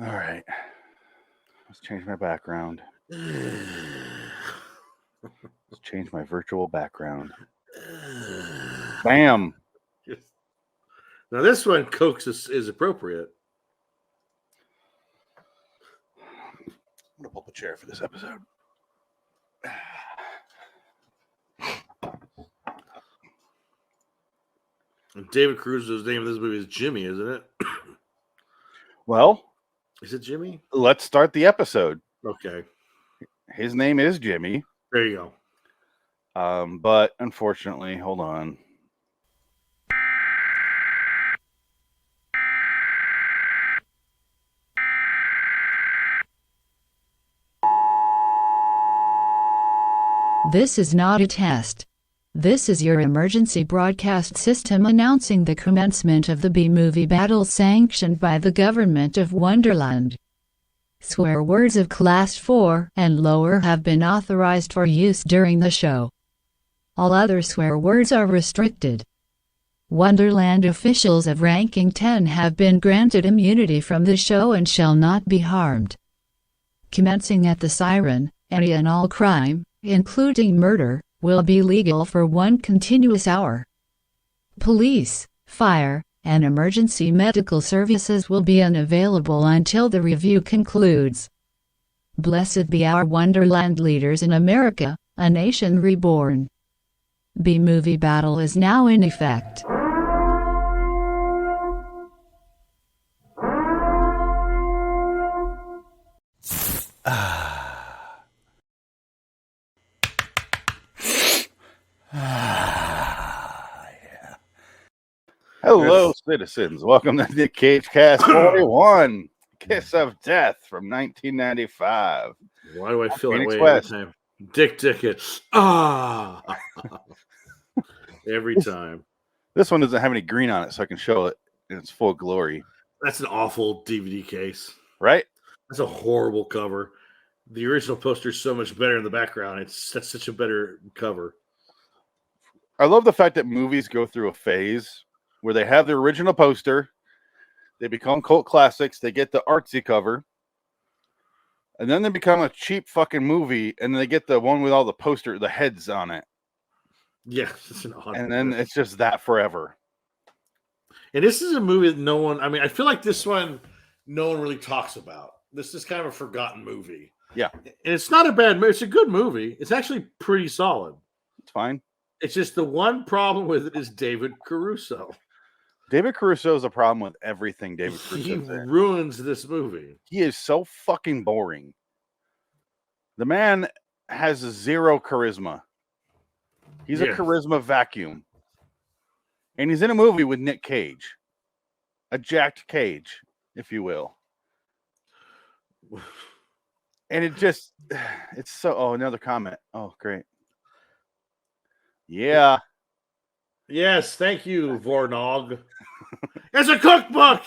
All right. Let's change my background. Let's change my virtual background. Bam. Now this one, Cokes is appropriate. I'm going to pull up a chair for this episode. David Caruso's name of this movie is Jimmy, isn't it? Well, is it Jimmy? Let's start the episode. Okay. His name is Jimmy. There you go. But unfortunately, hold on. This is not a test. This is your emergency broadcast system announcing the commencement of the B-movie battle sanctioned by the government of Wonderland. Swear words of Class 4 and lower have been authorized for use during the show. All other swear words are restricted. Wonderland officials of ranking 10 have been granted immunity from the show and shall not be harmed. Commencing at the siren, any and all crime, including murder, will be legal for 1 continuous hour. Police, fire, and emergency medical services will be unavailable until the review concludes. Blessed be our Wonderland leaders in America, a nation reborn. B-movie battle is now in effect. Hello, citizens. Welcome to Nick Cage Cast 41, Kiss of Death from 1995. Why do I feel Phoenix that way West. every time? Dick it. Every time. This one doesn't have any green on it, so I can show it in its full glory. That's an awful DVD case. Right? That's a horrible cover. The original poster is so much better in the background. That's such a better cover. I love the fact that movies go through a phase where they have the original poster, they become cult classics, they get the artsy cover, and then they become a cheap fucking movie, and they get the one with all the heads on it. Yeah, it's an odd and then it's just that forever. And this is a movie that I feel like this one no one really talks about. This is kind of a forgotten movie. Yeah. And it's not a bad movie. It's a good movie. It's actually pretty solid. It's fine. It's just the one problem with it is David Caruso. David Caruso is a problem with everything David Caruso He did. ruins this movie. He is so fucking boring. The man has zero charisma. He's a charisma vacuum. And he's in a movie with Nick Cage. A jacked Cage, if you will. And it's so... Oh, another comment. Oh, great. Yeah. Yes, thank you, Vornog. It's a cookbook.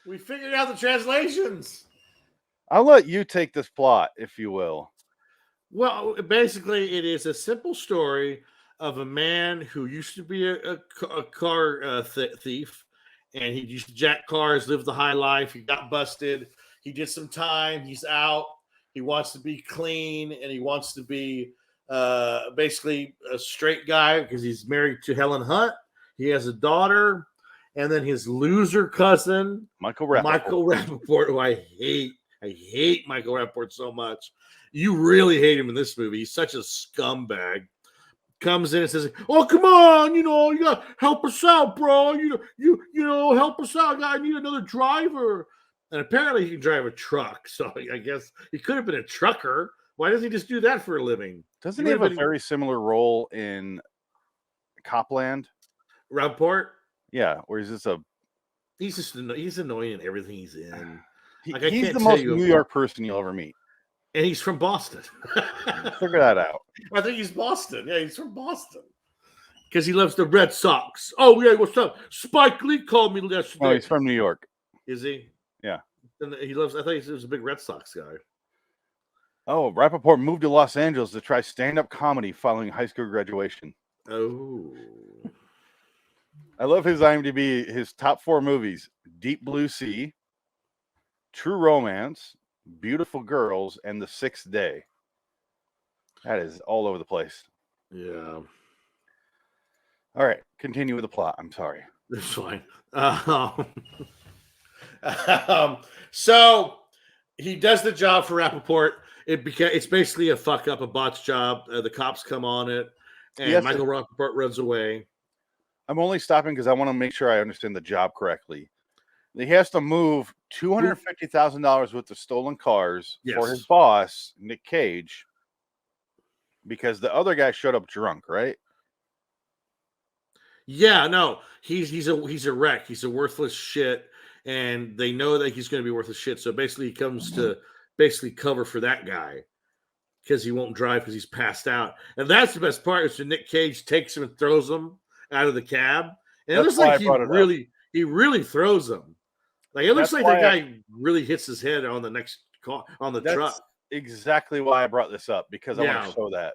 We figured out the translations. I'll let you take this plot, if you will. Well, basically, it is a simple story of a man who used to be a car thief, and he used to jack cars, live the high life. He got busted. He did some time. He's out. He wants to be clean, and he wants to be basically a straight guy because he's married to Helen Hunt. He has a daughter, and then his loser cousin, Michael Rappaport, who I hate. I hate Michael Rappaport so much. You really hate him in this movie. He's such a scumbag. Comes in and says, "Oh, come on, you got to help us out, bro. You help us out. I need another driver." And apparently he can drive a truck. So I guess he could have been a trucker. Why doesn't he just do that for a living? Doesn't he have a very similar role in Copland? Rappaport? Yeah, or is this he's annoying in everything he's in. He's the most New York person you'll ever meet. And he's from Boston. Figure that out. I think he's Boston. Yeah, he's from Boston. Because he loves the Red Sox. Oh, yeah, what's up? Spike Lee called me yesterday. Oh, he's from New York. Is he? Yeah. And I thought he was a big Red Sox guy. Oh, Rappaport moved to Los Angeles to try stand-up comedy following high school graduation. Oh. I love his IMDb, his top 4 movies: Deep Blue Sea, True Romance, Beautiful Girls, and The Sixth Day. That is all over the place. Yeah. All right, continue with the plot. I'm sorry. That's fine. So he does the job for Rappaport. It's basically a fuck up, a botch job. The cops come on it, and Michael Rappaport runs away. I'm only stopping because I want to make sure I understand the job correctly. He has to move $250,000 worth of stolen cars for his boss, Nick Cage, because the other guy showed up drunk, right? Yeah, no, he's a wreck. He's a worthless shit, and they know that he's going to be worthless shit. So basically, he comes to cover for that guy because he won't drive because he's passed out. And that's the best part is when Nick Cage takes him and throws him out of the cab, and it looks like he really throws him. Like it looks like the guy really hits his head on the next car on the truck. Exactly why I brought this up because I want to show that.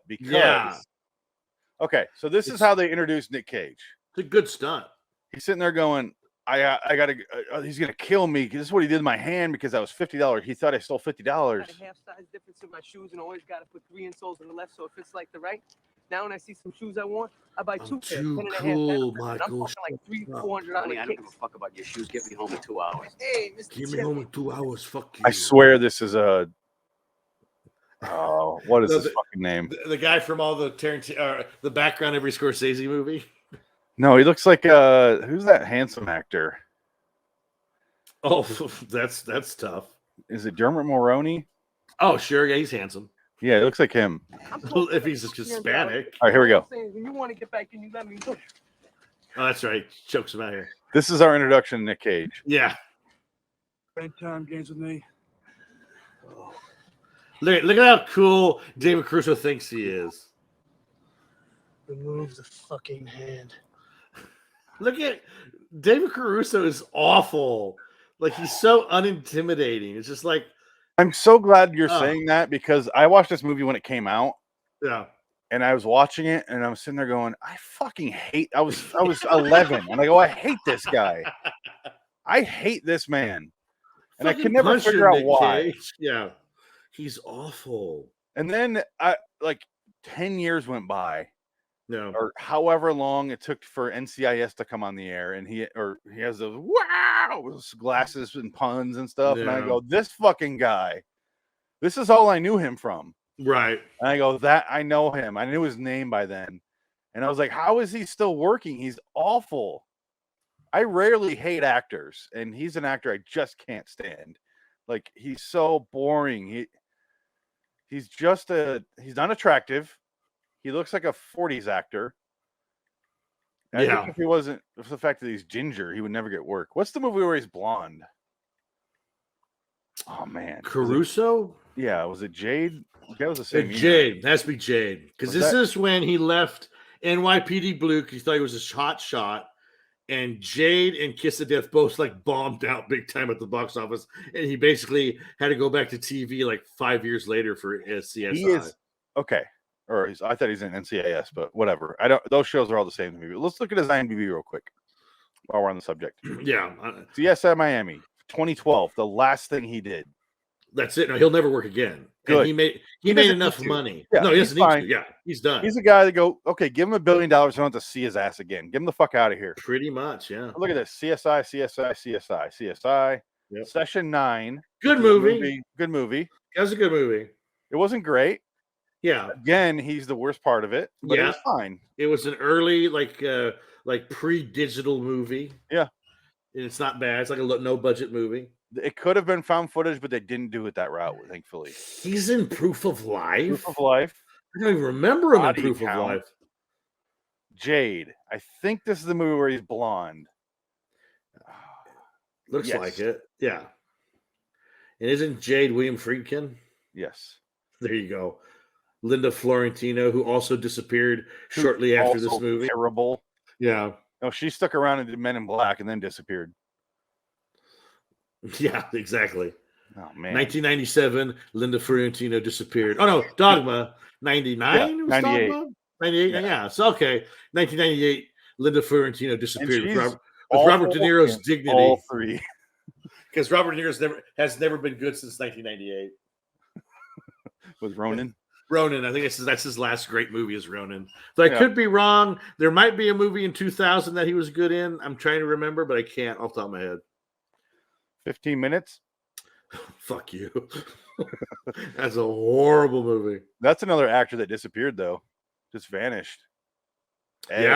Okay, so this is how they introduced Nick Cage. It's a good stunt. He's sitting there going, I gotta. He's gonna kill me. This is what he did in my hand because that was $50. He thought I stole $50. Got a half size difference in my shoes, and always got to put 3 insoles in the left so it fits like the right. Now when I see some shoes I want, I buy 2 pairs. Too cool, Michael. I'm talking like $300-400 on I don't give a fuck about your shoes. Get me home in 2 hours. Hey, Mr. Get me home in 2 hours. Fuck you. I swear this is a. Oh, what is his fucking name? The guy from all the the background every Scorsese movie. No, he looks like who's that handsome actor? Oh, that's tough. Is it Dermot Mulroney? Oh, sure, yeah, he's handsome. Yeah, it looks like him. If he's Hispanic. All right, here we go. When you want to get back in, you let me know. Oh, that's right. Chokes him out here. This is our introduction to Nick Cage. Yeah. Bedtime games with me. Look at how cool David Caruso thinks he is. Remove the fucking hand. Look at David Caruso is awful. Like he's so unintimidating. It's just like I'm so glad you're saying that because I watched this movie when it came out. Yeah. And I was watching it and I was sitting there going, I fucking hate I was 11 and I go, I hate this guy. I hate this man. And I could never figure out why. Cage. Yeah. He's awful. And then 10 years went by. No. Or however long it took for NCIS to come on the air, and he has those glasses and puns and stuff, and I go, this fucking guy, this is all I knew him from, right? And I go, that I know him, I knew his name by then, and I was like, how is he still working? He's awful. I rarely hate actors, and he's an actor I just can't stand. Like he's so boring. He's not attractive. He looks like a 40s actor. I think if he wasn't, for the fact that he's ginger, he would never get work. What's the movie where he's blonde? Oh man, Caruso. Was it Jade? That was the same. Jade. It has to be Jade because this is when he left NYPD Blue because he thought he was a hot shot. And Jade and Kiss of Death both bombed out big time at the box office, and he basically had to go back to TV 5 years later for his CSI. He is okay. Or I thought he's in NCIS, but whatever. I don't. Those shows are all the same to me. But let's look at his IMDb real quick while we're on the subject. Yeah, CSI Miami, 2012, the last thing he did. That's it. No, he'll never work again. Good. And he made enough money. Yeah, no, he doesn't need to. Yeah, he's done. He's a guy that go, okay, give him $1 billion. I don't have to see his ass again. Get him the fuck out of here. Pretty much, yeah. Look at this. CSI. Yep. Session 9. Good movie. Good movie. That was a good movie. It wasn't great. Yeah. Again, he's the worst part of it, but it was fine. It was an early, pre-digital movie. Yeah. And it's not bad. It's like a no-budget movie. It could have been found footage, but they didn't do it that route, thankfully. He's in Proof of Life? Proof of Life. I don't even remember him in Proof of Life. Jade. I think this is the movie where he's blonde. Looks like it. Yeah. And isn't Jade William Friedkin? Yes. There you go. Linda Florentino, who also disappeared shortly after this movie. Terrible. Yeah. No, she stuck around and did Men in Black and then disappeared. Yeah, exactly. Oh, man. 1997, Linda Florentino disappeared. Oh, no, Dogma. 99? 98. Dogma? 98? Yeah. So, okay. 1998, Linda Florentino disappeared with Robert De Niro's Dignity. All three. because Robert De Niro has never been good since 1998. With Ronin. Ronin, I think that's his last great movie is Ronin. So I Yeah. could be wrong. There might be a movie in 2000 that he was good in. I'm trying to remember, but I can't off the top of my head. 15 minutes. Fuck you. That's a horrible movie. That's another actor that disappeared though, just vanished. Ed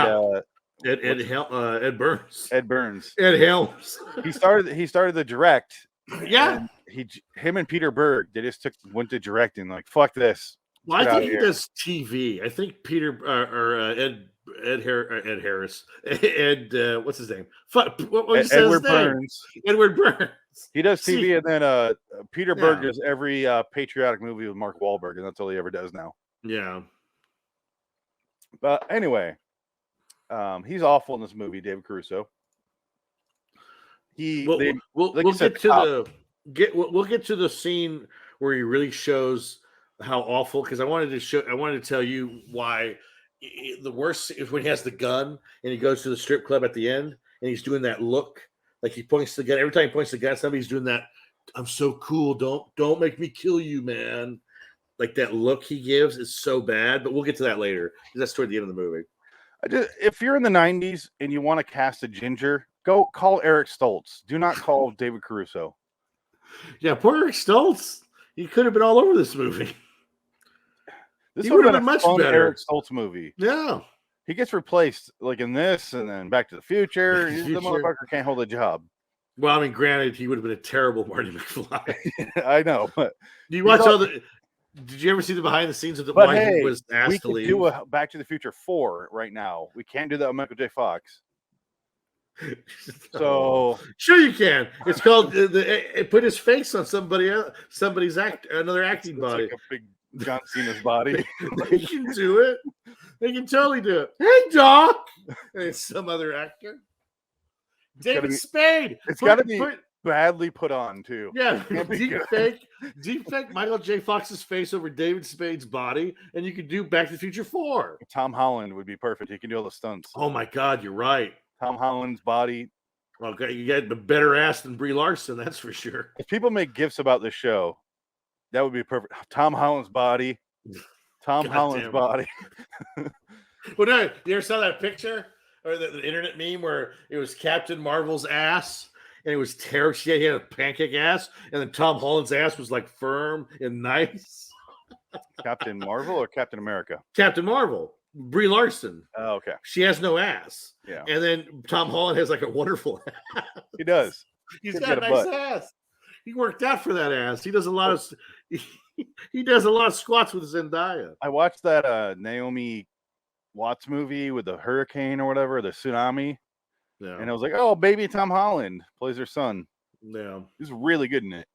Burns. Ed Burns. Ed Helms. He started the direct. Yeah. And him and Peter Berg, they just went to directing. Like, fuck this. Well, I Get out think he here. does TV. I think Peter Ed Harris. Ed what's his name? Fuck. What you say his name? Burns. Edward Burns. He does TV, See, and then Peter Berg Yeah. does every patriotic movie with Mark Wahlberg, and that's all he ever does now. Yeah. But anyway, he's awful in this movie, David Caruso. We'll like you said, we'll get to the scene where he really shows how awful. Because I wanted to tell you why the worst is when he has the gun and he goes to the strip club at the end and he's doing that look, like he points the gun every time he points the gun at somebody. He's doing that. I'm so cool. Don't make me kill you, man. Like that look he gives is so bad. But we'll get to that later. That's toward the end of the movie. If you're in the 90s and you want to cast a ginger, go call Eric Stoltz. Do not call David Caruso. Yeah, poor Eric Stoltz. He could have been all over this movie. This He would have would've been been a much fun better. Eric Stoltz movie. Yeah. He gets replaced like in this and then Back to the Future. Back to the The Future. motherfucker can't hold a job. Well, I mean, granted, he would have been a terrible Marty McFly. I know, but Do you watch all the? Did you ever see the behind the scenes of the But why hey, he was we asked to can leave? do a Back to the Future 4 right now. We can't do that with Michael J. Fox. So Sure, you can. It's called it put his face on somebody's another acting it's body. like a big John Cena's body. They can do it. They can totally do it. Hey, Doc. And it's some other actor. gotta David be- Spade. It's got to be badly put on too. Yeah, Can't be deep good. fake Michael J. Fox's face over David Spade's body, and you could do Back to the Future 4. Tom Holland would be perfect. He can do all the stunts. Oh my God, you're right. Tom Holland's body. Okay, you got a better ass than Brie Larson, that's for sure. If people make gifs about this show, that would be perfect. Tom Holland's body. Tom God Holland's damn it. body. Well, no, you ever saw that picture or the internet meme where it was Captain Marvel's ass and it was terrible? He had a pancake ass, and then Tom Holland's ass was like firm and nice. Captain Marvel or Captain America? Captain Marvel, Brie Larson, Oh, okay. she has no ass. Yeah, And then Tom Holland has like a wonderful ass. he does. He's Could got a get a nice butt. ass. He worked out for that ass. He does a lot of he does a lot of squats with Zendaya. I watched that Naomi Watts movie with the hurricane or whatever, the tsunami, Yeah. and I was like, oh, baby Tom Holland plays her son. Yeah. He's really good in it.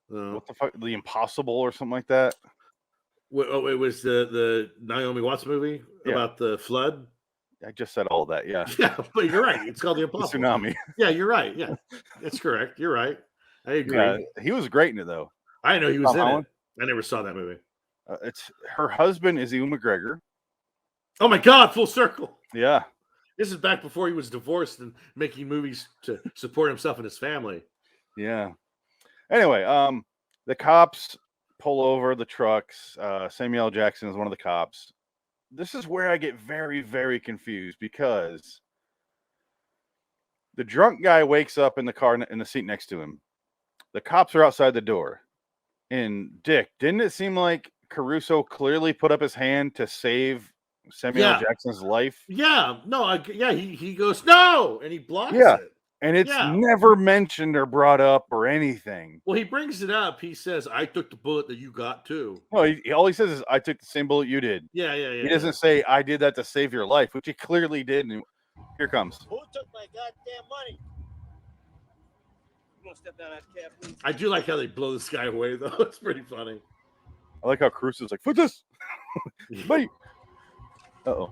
What the fuck? The Impossible or something like that? Oh, it was the Naomi Watts movie Yeah. about the flood. I just said all that. Yeah. Yeah, but you're right. It's called the The Impossible. tsunami. Yeah, you're right. Yeah, that's correct. You're right. I agree. Yeah, he was great in it though. I didn't know he was Tom in Holland? it. I never saw that movie. It's her husband is Ewan McGregor. Oh my God! Full circle. Yeah. This is back before he was divorced and making movies to support himself and his family. Yeah. Anyway, the cops pull over the trucks. Samuel L. Jackson is one of the cops. This is where I get very, very confused because the drunk guy wakes up in the car in the seat next to him. The cops are outside the door. And Dick, didn't it seem like Caruso clearly put up his hand to save Samuel L. Yeah. Jackson's life? Yeah, no, he goes no, and he blocks Yeah. it. And it's Yeah. never mentioned or brought up or anything. Well, he brings it up. He says, "I took the bullet that you got too." No, all he says is, "I took the same bullet you did." Yeah. He doesn't say, "I did that to save your life," which he clearly did. And here comes. Who took my goddamn money? You want to step down that cab, please? I do like how they blow this guy away, though. It's pretty funny. I like how Caruso's like, "Put this, wait." Uh-oh.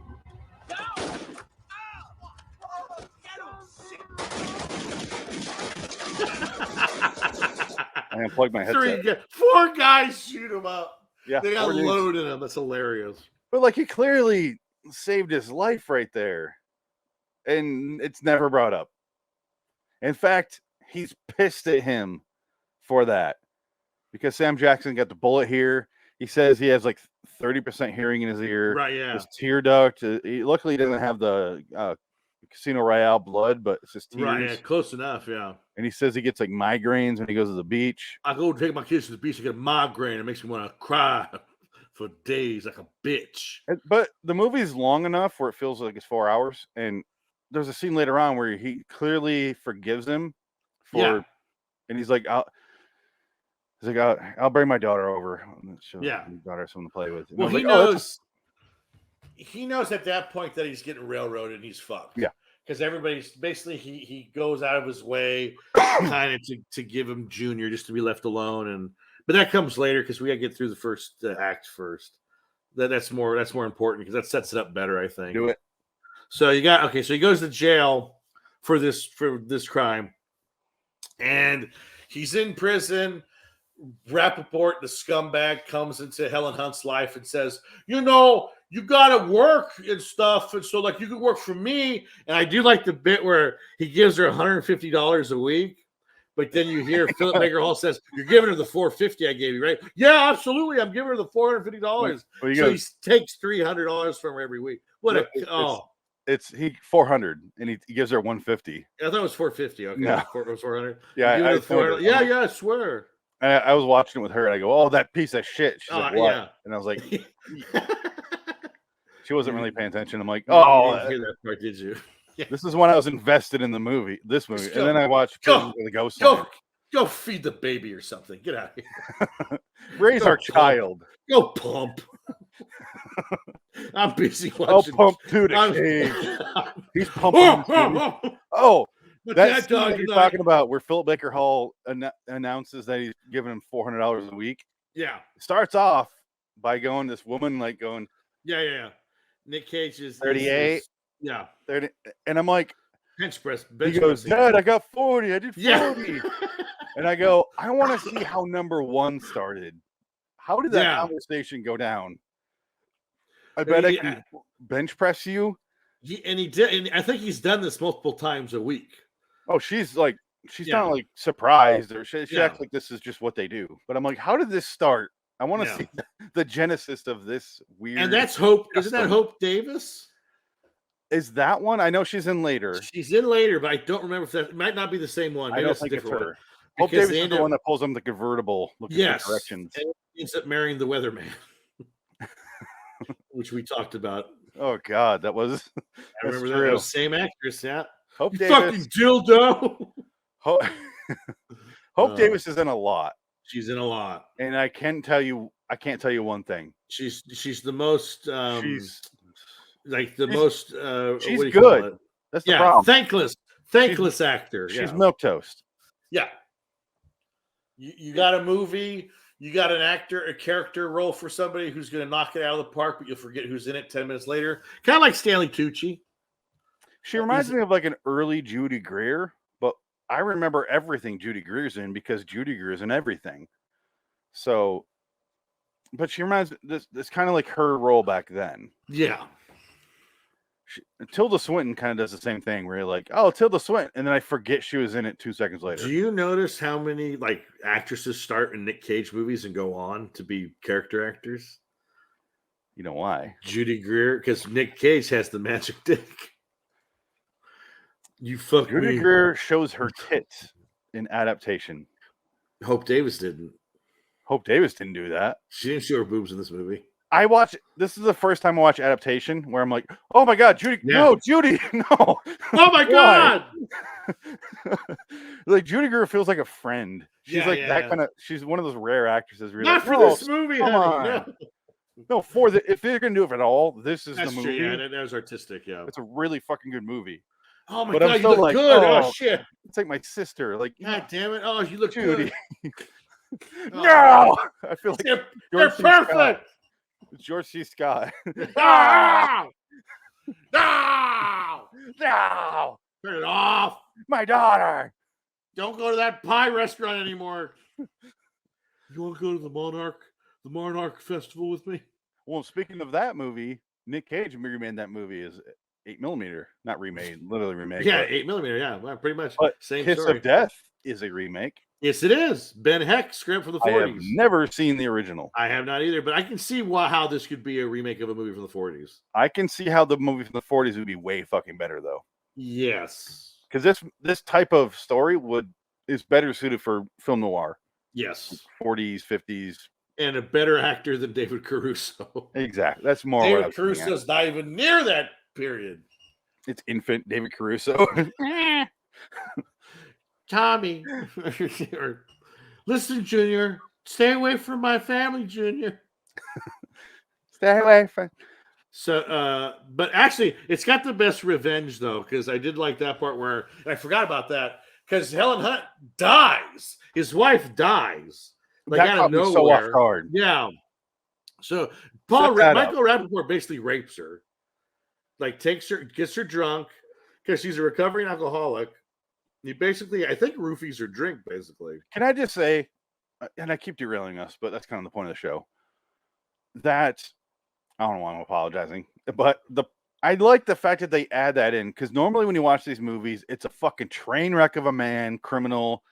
I unplugged my headset. Four guys shoot him up. Yeah, They got 4 dudes. loaded him. That's hilarious. But like he clearly saved his life right there, and it's never brought up. In fact, he's pissed at him for that because Sam Jackson got the bullet here. He says he has like 30% hearing in his ear. Right, yeah. His tear duct. Luckily, he doesn't have the Casino Royale blood, but it's just tears. Right, yeah, close enough, yeah. And he says he gets like migraines when he goes to the beach. I go take my kids to the beach and get a migraine. It makes me want to cry for days like a bitch. But the movie's long enough where it feels like it's 4 hours. And there's a scene later on where he clearly forgives him for, and he's like, I'll bring my daughter over. Yeah. My daughter has someone to play with. And Well, I was he like, knows. He knows at that point that he's getting railroaded and he's fucked. Yeah. Because everybody's basically he goes out of his way kind of to give him Junior just to be left alone, but that comes later because we got to get through the first act first. That's more important because that sets it up better, I think. Do it. So so he goes to jail for this crime, and he's in prison. Rappaport, the scumbag, comes into Helen Hunt's life and says, you gotta work and stuff, and so like you can work for me. And I do like the bit where he gives her $150 a week, but then you hear Philip Baker Hall says, "You're giving her the $450 I gave you, right?" Yeah, absolutely. I'm giving her the $450. Well, so he takes $300 from her every week. It's $400 and he gives her $150. I thought it was $450. Okay, no. It was $400. Yeah, $400. Yeah, I swear. I was watching it with her and I go, "Oh, that piece of shit." She's like, "What?" Yeah. And I was like, she wasn't really paying attention. I'm like, You "Oh, didn't hear that part, did you?" This is when I was invested in this movie. And then I watched the Ghost. Go feed the baby or something. Get out of here. Raise our child. Go pump. I'm busy I'll watching. pump to the cage. He's pumping. That's what you're talking about, where Philip Baker Hall announces that he's giving him $400 a week. Yeah. Starts off by going, this woman like going, yeah. Nick Cage is 38. Yeah. 30, and I'm like, bench press. He goes, "Dad, I got 40. I did 40." Yeah. And I go, I want to see how number one started. How did that conversation go down? I bet I can bench press you. And he did. And I think he's done this multiple times a week. Oh, she's not like surprised or she acts like this is just what they do. But I'm like, how did this start? I want to see the genesis of this weird. And that's Hope. Isn't that Hope Davis? Is that one? I know she's in later. She's in later, but I don't remember if that it might not be the same one. Maybe I don't think it's her. One. Hope Davis is the one that pulls on the convertible looking for directions. And ends up marrying the weatherman, which we talked about. Oh God, that was. I remember that. It was the same actress. Yeah. Hope Davis. Fucking dildo. Hope Davis is in a lot. She's in a lot, and I can't tell you one thing. She's the most. She's good. That's the problem. Thankless actor. She's milquetoast. Yeah. You got a movie. You got a character role for somebody who's going to knock it out of the park, but you'll forget who's in it 10 minutes later. Kind of like Stanley Tucci. She reminds me of like an early Judy Greer, but I remember everything Judy Greer's in because Judy Greer's in everything. So, but she reminds me, this kind of like her role back then. Yeah. Tilda Swinton kind of does the same thing where you're like, "Oh, Tilda Swinton," and then I forget she was in it 2 seconds later. Do you notice how many like actresses start in Nick Cage movies and go on to be character actors? You know why? Judy Greer, because Nick Cage has the magic dick. Judy Greer shows her tits in Adaptation. Hope Davis didn't. Hope Davis didn't do that. She didn't show her boobs in this movie. This is the first time I watch Adaptation where I'm like, "Oh my God, Judy, no, Judy, no. Oh my God." Like Judy Greer feels like a friend. She's that kind of, she's one of those rare actresses. Where Not for this movie, come on. No, if they're going to do it at all, this is the movie. True, yeah, that was artistic, yeah. It's a really fucking good movie. Oh my God, you look good. Oh shit. It's like my sister. Like, God damn it. Oh, you look Judy. good. No! I feel like they're perfect. It's George C. Scott. No! No! No! Turn it off. My daughter. Don't go to that pie restaurant anymore. You want to go to the Monarch Festival with me? Well, speaking of that movie, Nick Cage remade that movie is 8mm, not remade, literally remade. Yeah, 8mm. Yeah, well, pretty much. But Same Kiss story. of Death is a remake. Yes, it is. Ben Heck script from the I have 40s. never seen the original. I have not either, but I can see how this could be a remake of a movie from the 40s. I can see how the movie from the 40s would be way fucking better though. Yes. Because this type of story is better suited for film noir. Yes. 40s, 50s. And a better actor than David Caruso. Exactly. That's more David Caruso's not even near that period. It's infant David Caruso. Tommy. Or, listen, Junior. Stay away from my family, Junior. Stay away from. So, but actually, it's got the best revenge though, because I did like that part where I forgot about that because Helen Hunt dies. His wife dies, like That out caught of me nowhere. so off guard. Yeah. So Michael Rappaport basically rapes her, like takes her, gets her drunk because she's a recovering alcoholic. He basically, I think, roofies her drink. Basically, Can I just say, and I keep derailing us, but that's kind of the point of the show. That I don't know why I'm apologizing, but I like the fact that they add that in because normally when you watch these movies, it's a fucking train wreck of a man, criminal,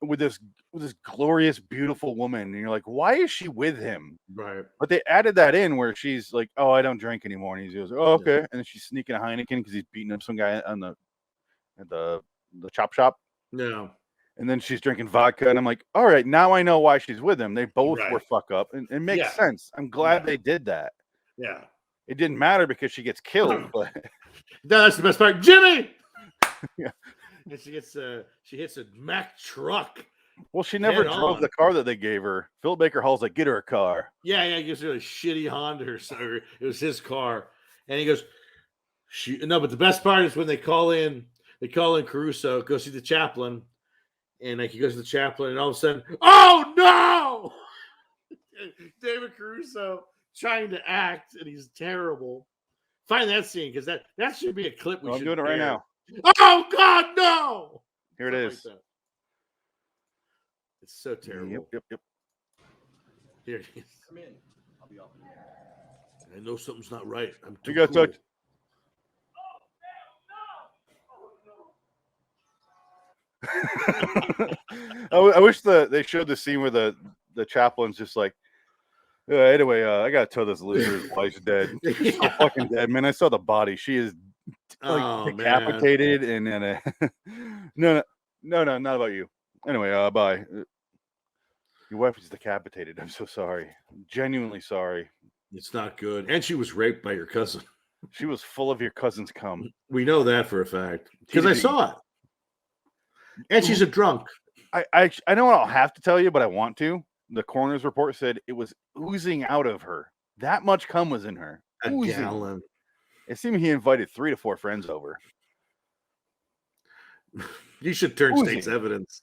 with this glorious, beautiful woman, and you're like, why is she with him? right? But they added that in where she's like, oh, I don't drink anymore, and he goes, oh, okay, and then she's sneaking a Heineken because he's beating up some guy on the chop shop. No. And then she's drinking vodka, and I'm like, all right, now I know why she's with him. They both Right. were fuck up, and it makes Yeah. sense. I'm glad they did that. Yeah. It didn't matter because she gets killed, but No, that's the best part, Jimmy. Yeah. And she hits a Mack truck. well, she never Head drove on. the car that they gave her. Philip Baker Hall's like, get her a car. Yeah, he gives her a shitty Honda or something. It was his car. And he goes, no, but the best part is when they call in Caruso, go see the chaplain. And like he goes to the chaplain, and all of a sudden, oh no! David Caruso trying to act, and he's terrible. Find that scene because that should be a clip. I'm doing it right now. Oh God, no! Here it Something is. like that. It's so terrible. Yep. Here it is. Come in. I'll be off. I know something's not right. I'm too You got cool. touched. I wish they showed the scene where the chaplain's just like, anyway, I gotta tell this loser's wife's dead. She's so fucking dead, man. I saw the body. She is like Oh, decapitated, and then no, not about you. Anyway, bye. Your wife is decapitated. I'm so sorry. I'm genuinely sorry. It's not good. And she was raped by your cousin. She was full of your cousin's cum. We know that for a fact because I TBD. saw it. And she's a drunk. I know I'll have to tell you, but I want to. The coroner's report said it was oozing out of her. That much cum was in her. A Oozing. gallon. It seemed he invited 3 to 4 friends over. You should turn Oozing. state's evidence.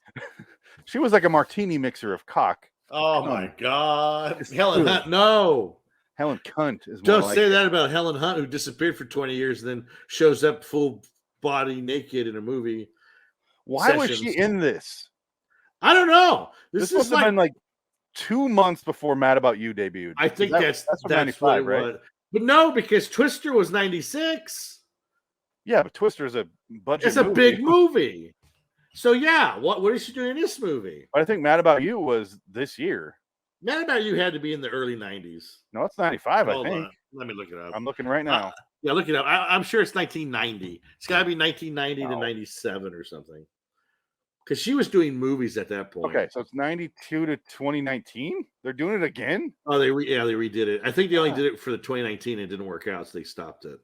She was like a martini mixer of cock. Oh my God. Helen Hunt, no. Helen Cunt is more Don't like say it. that about Helen Hunt, who disappeared for 20 years and then shows up full body naked in a movie. Why was sessions. she in this? I don't know. This This must is have like, been like 2 months before Mad About You debuted. I think that's from what 95, it right? was. But no, because Twister was 96. Yeah, but Twister is a budget. It's a movie. big movie. So yeah, what is she doing in this movie? But I think Mad About You was this year. Mad About You had to be in the early 90s. No, it's 95, Hold I think. on. Let me look it up. I'm looking right now. Yeah, look it up. I'm sure it's 1990. It's got to be 1990 to No. 97 or something. Because she was doing movies at that point. Okay, so it's 92 to 2019. They're doing it again. Oh, they redid it. I think they only did it for the 2019 and it didn't work out, so they stopped it.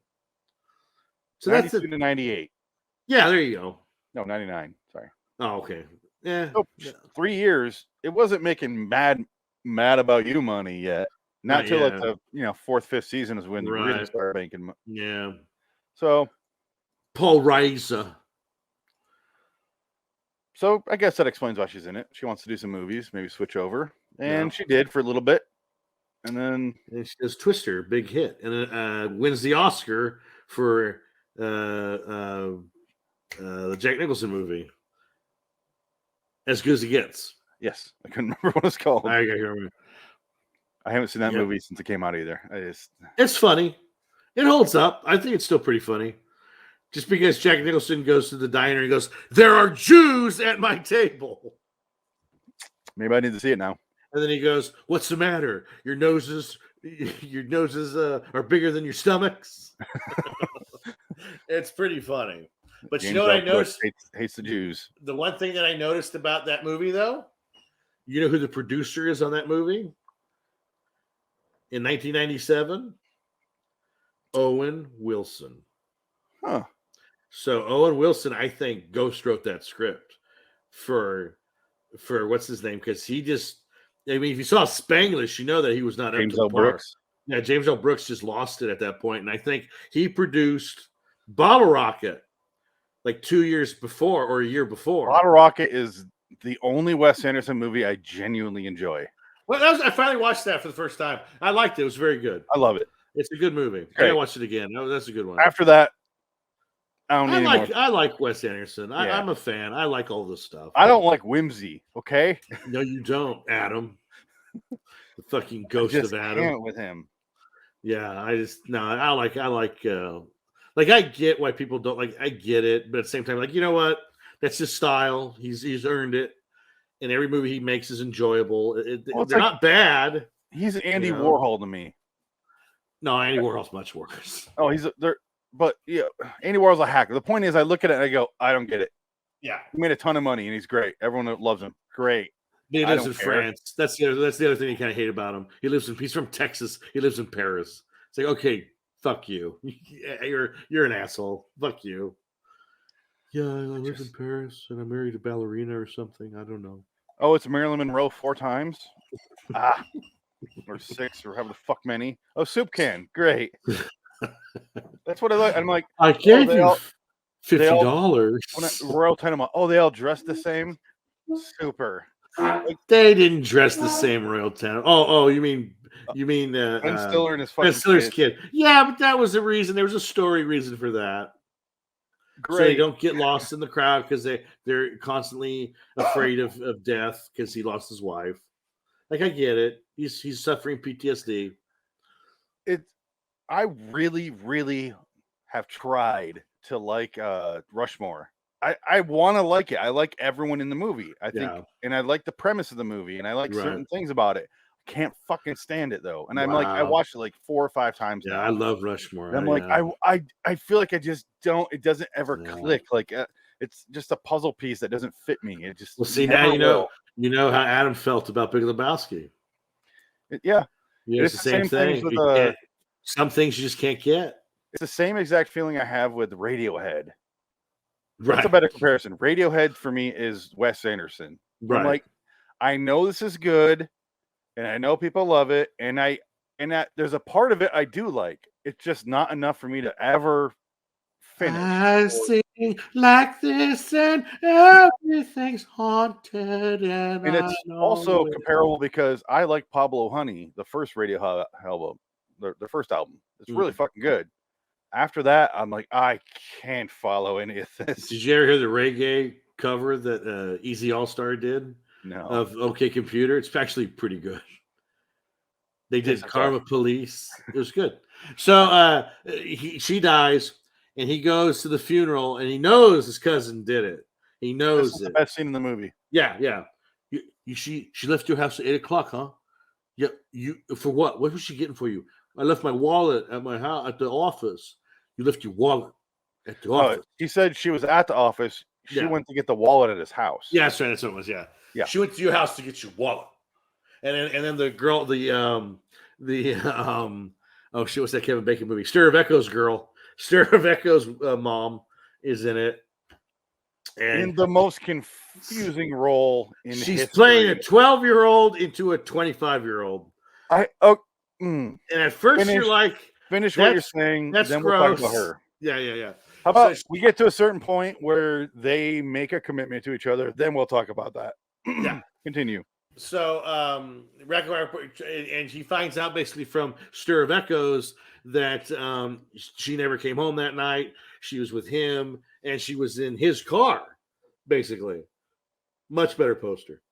So that's 92 to 98. yeah. There you go. No, 99. Sorry. Oh, okay. Yeah. So 3 years. It wasn't making mad About You money yet. Not till like the 4th, 5th season is when they really Right. started making. Yeah. So Paul Reiser. I guess that explains why she's in it. She wants to do some movies, maybe switch over, and Yeah. she did for a little bit, and then And she does Twister, big hit, and wins the Oscar for the Jack Nicholson movie. As Good as It Gets. yes, I couldn't remember what it's called. I remember. I haven't seen that Yep. movie since it came out either. It's funny. It holds up. I think it's still pretty funny. Just because Jack Nicholson goes to the diner and goes, "There are Jews at my table," Maybe I need to see it now. and then he goes, "What's the matter? Your noses are bigger than your stomachs." It's pretty funny. But James you know what I L. Brooks noticed? hates the Jews. The one thing that I noticed about that movie, though, you know who the producer is on that movie? In 1997, Owen Wilson. Huh. So Owen Wilson, I think, ghost wrote that script for what's his name? Because he just, I mean, if you saw Spanglish, you know that he was not James up to L. the par. Brooks. Yeah, James L. Brooks just lost it at that point, and I think he produced Bottle Rocket like 2 years before or a year before. Bottle Rocket is the only Wes Anderson movie I genuinely enjoy. Well, I finally watched that for the first time. I liked it. It was very good. I love it. It's a good movie. I Great. gotta watch it again. No, that's a good one. After that, I don't need anymore. I like Wes Anderson. Yeah. I'm a fan. I like all this stuff. I don't like whimsy. Okay, No, you don't, Adam. The fucking I ghost just of Adam. can't with him. Yeah, I like I get why people don't like. I get it, but at the same time, like, you know what? That's his style. He's earned it, and every movie he makes is enjoyable. Well, they're like, not bad. He's Andy You know? Warhol to me. No, Andy Warhol's much worse. Oh, he's there, but yeah, Andy Warhol's a hacker. The point is, I look at it and I go, I don't get it. Yeah, He made a ton of money and he's great. Everyone loves him. Great. he I lives don't in care. France. That's the other thing you kind of hate about him. He's from Texas. He lives in Paris. It's like, okay, fuck you. You're an asshole. Fuck you. Yeah, I live in Paris and I married a ballerina or something. I don't know. Oh, it's Marilyn Monroe 4 times. Or 6 or however the fuck many. Oh, soup can. Great. That's what I like. I'm like, I gave they you all- $50. Royal Tenenbaum. Oh, they all dress the same. Super. They didn't dress the same Royal Town. Oh, you mean Ben Stiller and his fucking Ben Stiller's kid. kid? Yeah, but that was the reason. There was a story reason for that. So they Great. don't get lost in the crowd because they're constantly afraid of death because he lost his wife. Like, I get it. He's suffering PTSD. I really, really have tried to like Rushmore. I want to like it. I like everyone in the movie. I think, Yeah. and I like the premise of the movie, and I like Right. certain things about it. Can't fucking stand it though. And I'm like, I Wow. watched it like 4 or 5 times Yeah, now. I love Rushmore. And I'm like, yeah. I feel like I just don't. It doesn't ever Yeah. click. Like it's just a puzzle piece that doesn't fit me. It just Well, see, never now you will. know how Adam felt about Big Lebowski. Yeah, Yeah, it's It's the the same same things thing. with, You can't- some things you just can't get. it's the same exact feeling I have with Radiohead. Right. That's a better comparison. Radiohead for me is Wes Anderson. Right. I'm like, I know this is good, and I know people love it, and that there's a part of it I do like. It's just not enough for me to ever finish. I sing like this, and everything's haunted, and And I it's know also it. comparable because I like Pablo Honey, the first Radiohead album, the first album. It's really fucking good. After that, I'm like, I can't follow any of this. Did you ever hear the reggae cover that Easy All Star did No. of OK Computer? It's actually pretty good. They did Yes, I saw Karma Police. It was good. So she dies, and he goes to the funeral, and he knows his cousin did it. He This knows is the it. best scene in the movie. Yeah. She left your house at 8:00, huh? Yeah. You for what? What was she getting for you? I left my wallet at my house at the office. You left your wallet at the office. He said she was at the office. She Yeah. went to get the wallet at his house. Yeah, that's right. That's what it was. Yeah. Yeah. She went to your house to get your wallet, and then the girl, oh shit, what's that Kevin Bacon movie? Stir of Echoes girl. Stir of Echoes mom is in it, and In the most confusing role in she's history. playing a 12-year-old into a 25-year-old. And at first you're like, finish what you're that's- saying, that's then we'll talk gross. about her. Yeah. How about So we get to a certain point where they make a commitment to each other, then we'll talk about that. Yeah. Continue. So, and he finds out basically from Stir of Echoes that she never came home that night. She was with him, and she was in his car, basically. Much better poster.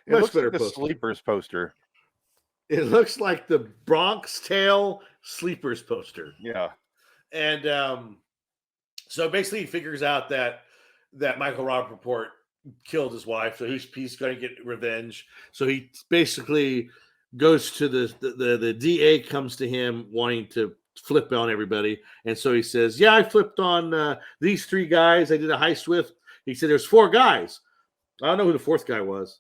It Much looks better like the poster. Sleepers poster. It looks like the Bronx Tale Sleepers poster. Yeah. And so basically, he figures out that Michael Rappaport killed his wife, so he's going to get revenge. So he basically goes to the DA comes to him wanting to flip on everybody, and so he says, "Yeah, I flipped on these 3 guys. I did a heist with." He said, "There's 4 guys. I don't know who the 4th guy was."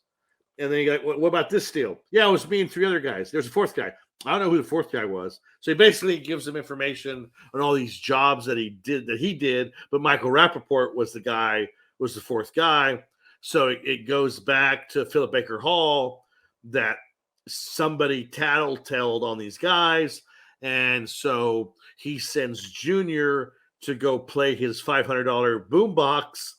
And then he got, "What about this deal?" "Yeah, it was me and 3 other guys. There's a 4th guy. I don't know who the 4th guy was." So he basically gives them information on all these jobs that he did, but Michael Rappaport was the 4th guy. So it goes back to Philip Baker Hall that somebody tattletailed on these guys. And so he sends Junior to go play his $500 boombox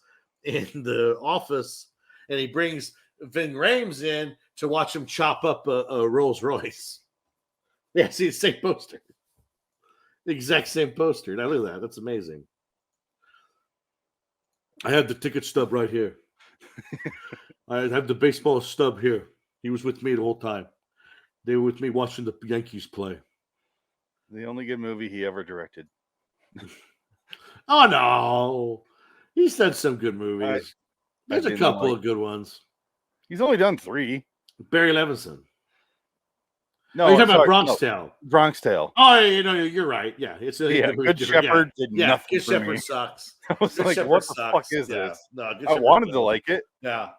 in the office. And he brings Ving Rhames in to watch him chop up a Rolls Royce. Yeah, see, the same poster. The exact same poster. Now look at that. That's amazing. I have the ticket stub right here. I have the baseball stub here. He was with me the whole time. They were with me watching the Yankees play. The only good movie he ever directed. Oh, no. He's done some good movies. There's a couple of good ones. He's only done 3. Barry Levinson. No, you're talking about sorry, Bronx Tale. Bronx Tale. Oh, you're right. Yeah, it's Good Shepherd did nothing Good for Shepherd me. sucks. I was Good like, Shepherd what the sucks. fuck is Yeah. this? No, Good I Shepherd wanted to sucks. like it. Yeah.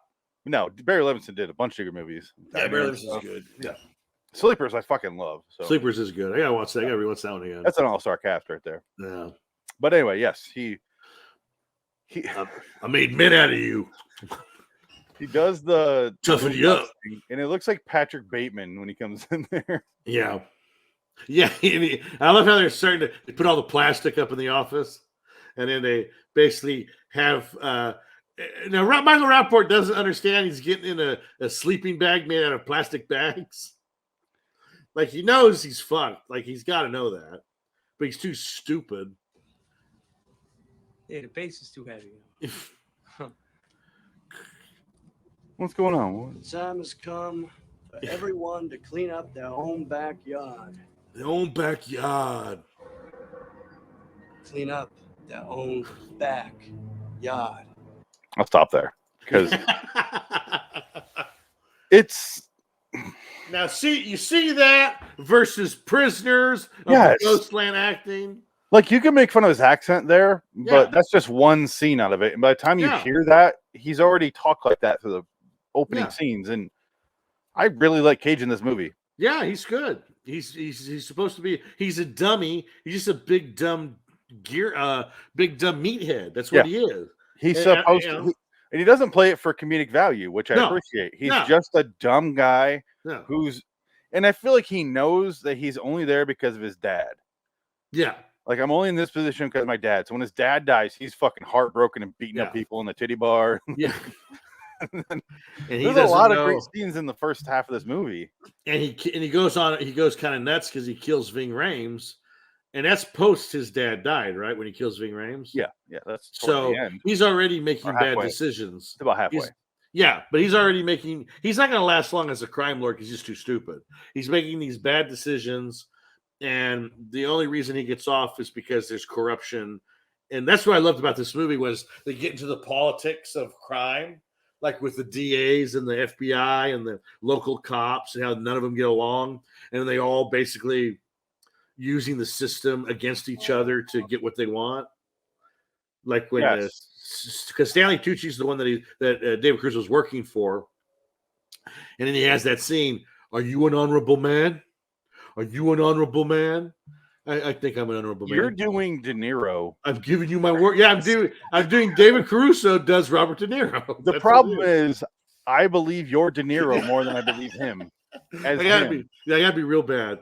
No, Barry Levinson did a bunch of good movies. Yeah, Barry Levinson's good. Yeah. Sleepers, I fucking love. So. Sleepers is good. I gotta watch that. I gotta rewatch that one again. That's an all-star cast right there. Yeah. But anyway, yes, he I made men out of you. he does the Toughen you up. thing, and it looks like Patrick Bateman when he comes in there. Yeah. Yeah. I love how they're starting to put all the plastic up in the office, and then they basically have now Michael Rappaport doesn't understand he's getting in a sleeping bag made out of plastic bags. Like, he knows he's fucked. Like, he's got to know that, but he's too stupid. Yeah, the base is too heavy. What's going on? The time has come for everyone to clean up their own backyard. Their own backyard. Clean up their own backyard. I'll stop there because it's Now, you see that versus Prisoners of Yes. Ghostland acting. like you can make fun of his accent there, but Yeah. that's just one scene out of it. And by the time you Yeah. hear that, he's already talked like that for the opening Yeah. scenes. And I really like Cage in this movie. Yeah, he's good. He's supposed to be. He's a dummy. He's just a big dumb big dumb meathead. That's what he is. He's And, supposed you know. to, and he doesn't play it for comedic value, which I No. appreciate. He's No. just a dumb guy Yeah. and I feel like he knows that he's only there because of his dad. Yeah. Like, I'm only in this position because of my dad. So when his dad dies, he's fucking heartbroken and beating up Yeah. people in the titty bar. Yeah. And he There's a doesn't lot of know. great scenes in the first half of this movie. And he goes kind of nuts because he kills Ving Rhames, and that's post his dad died, right? When he kills Ving Rhames. Yeah, that's towards So the end. he's already making Or bad halfway. decisions. It's about halfway. Yeah, but he's already making. He's not going to last long as a crime lord because he's just too stupid. He's making these bad decisions, and the only reason he gets off is because there's corruption. And that's what I loved about this movie was they get into the politics of crime, like with the DAs and the FBI and the local cops, and how none of them get along, and they all basically using the system against each other to get what they want. Like when, because Stanley Tucci's the one that David Caruso was working for, and then he has that scene. Are you an honorable man? Are you an honorable man? I think I'm an honorable man. You're doing De Niro. I'm giving you my word. Yeah, I'm doing David Caruso does Robert De Niro. The problem is, I believe you're De Niro more than I believe him. As I gotta him. be real bad.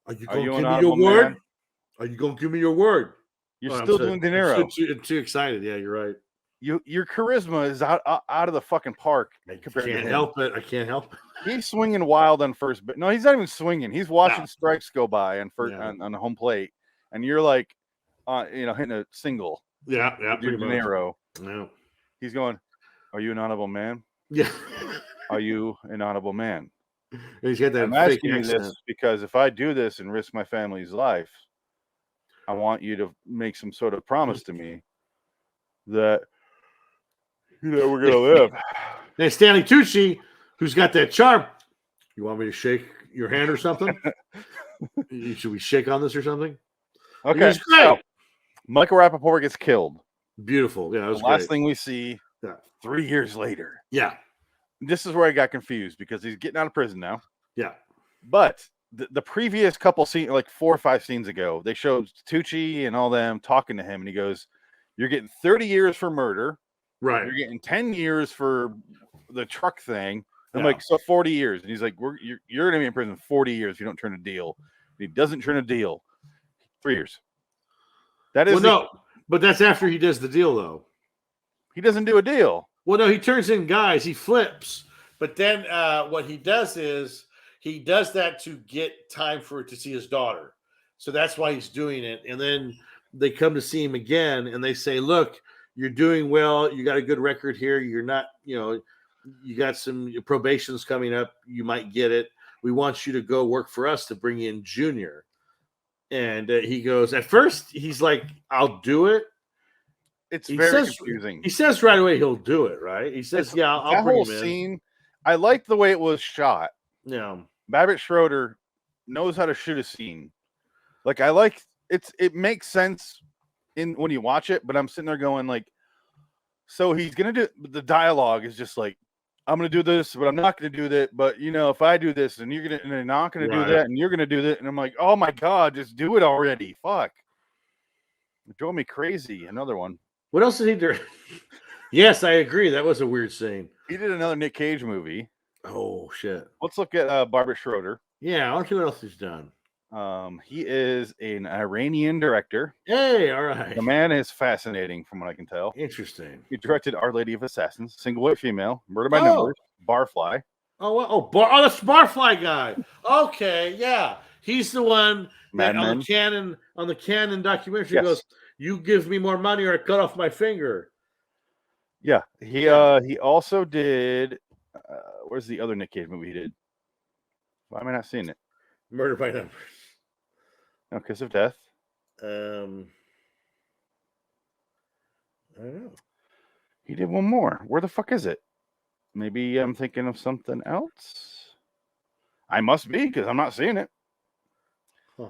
Are you going to you give an me your honorable word? man? Are you going to give me your word? You're I'm still sorry. doing De I'm Niro. too excited. Yeah, you're right. Your charisma is out of the fucking park. I compared to can't him. help it. I can't help it. He's swinging wild on first, but no, he's not even swinging. He's watching No. strikes go by on first Yeah. on the home plate, and you're like, hitting a single. Yeah, You're pretty De much. Niro. Yeah. He's going, "Are you an honorable man? Yeah. Are you an honorable man?" He's got that I'm fake asking you accent. this because if I do this and risk my family's life, I want you to make some sort of promise to me that we're gonna live. Hey, Stanley Tucci, who's got that charm. You want me to shake your hand or something? Should we shake on this or something? Okay, He's great. so Michael Rappaport gets killed. Beautiful. Yeah, that The was last great. thing we see Yeah. 3 years later. Yeah. This is where I got confused because he's getting out of prison now. Yeah. But the previous couple scenes, like 4 or 5 scenes ago, they showed Tucci and all them talking to him, and he goes, "You're getting 30 years for murder. Right. You're getting 10 years for the truck thing." I'm Yeah. like, "So 40 years." And he's like, "You're going to be in prison 40 years if you don't turn a deal." And he doesn't turn a deal. 3 years. That is no, but that's after he does the deal, though. he doesn't do a deal. Well, no, he turns in guys. He flips. But then what he does is he does that to get time to see his daughter. So that's why he's doing it. And then they come to see him again, and they say, "Look, you're doing well. You got a good record here. You're not, you got your probation's coming up. You might get it. We want you to go work for us to bring in Junior." And he goes, at first, he's like, "I'll do it." It's He very says- confusing. He says right away he'll do it, right? He says, "Yeah, I'll that bring whole him in." scene, I liked the way it was shot. Yeah. Babbitt Schroeder knows how to shoot a scene. Like it makes sense when you watch it, but I'm sitting there going like, so he's gonna do the dialogue is just like, "I'm gonna do this, but I'm not gonna do that. But if I do this, and you're not gonna do that, and you're gonna do that," and I'm like, "Oh my god, just do it already!" Fuck, it drove me crazy. Another one. What else did he do? Yes, I agree. That was a weird scene. He did another Nick Cage movie. Oh shit. Let's look at Barbara Schroeder. Yeah, I want to see what else he's done. He is an Iranian director. Hey, all right. The man is fascinating, from what I can tell. Interesting. He directed Our Lady of Assassins, Single White Female, Murder by Oh. Numbers, Barfly. Oh, that's the Barfly guy. Okay, yeah. He's the one Mad that on Men. the Canon documentary Yes. goes, "You give me more money or I cut off my finger." Yeah, he also did. Where's the other Nick Cage movie he did? Why am I not seeing it? Murder by Numbers. No, Kiss of Death. I don't know. He did one more. Where the fuck is it? Maybe I'm thinking of something else. I must be, because I'm not seeing it. Huh.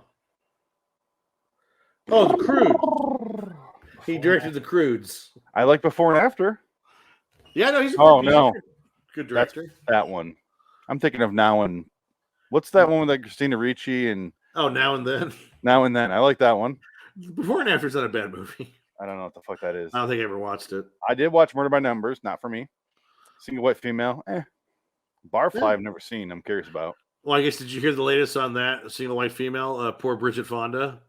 Oh, The Crude. He directed The Crudes. I like Before and After. Yeah, no, he's a Oh, good, no. good director. That one. I'm thinking of Now and what's that one with like Christina Ricci and Oh, Now and Then. Now and Then? I like that one. Before and After is not a bad movie. I don't know what the fuck that is. I don't think I ever watched it. I did watch Murder by Numbers, not for me. Single White Female, Barfly, Yeah. I've never seen. I'm curious about. Well, I guess, did you hear the latest on that Single White Female? Poor Bridget Fonda.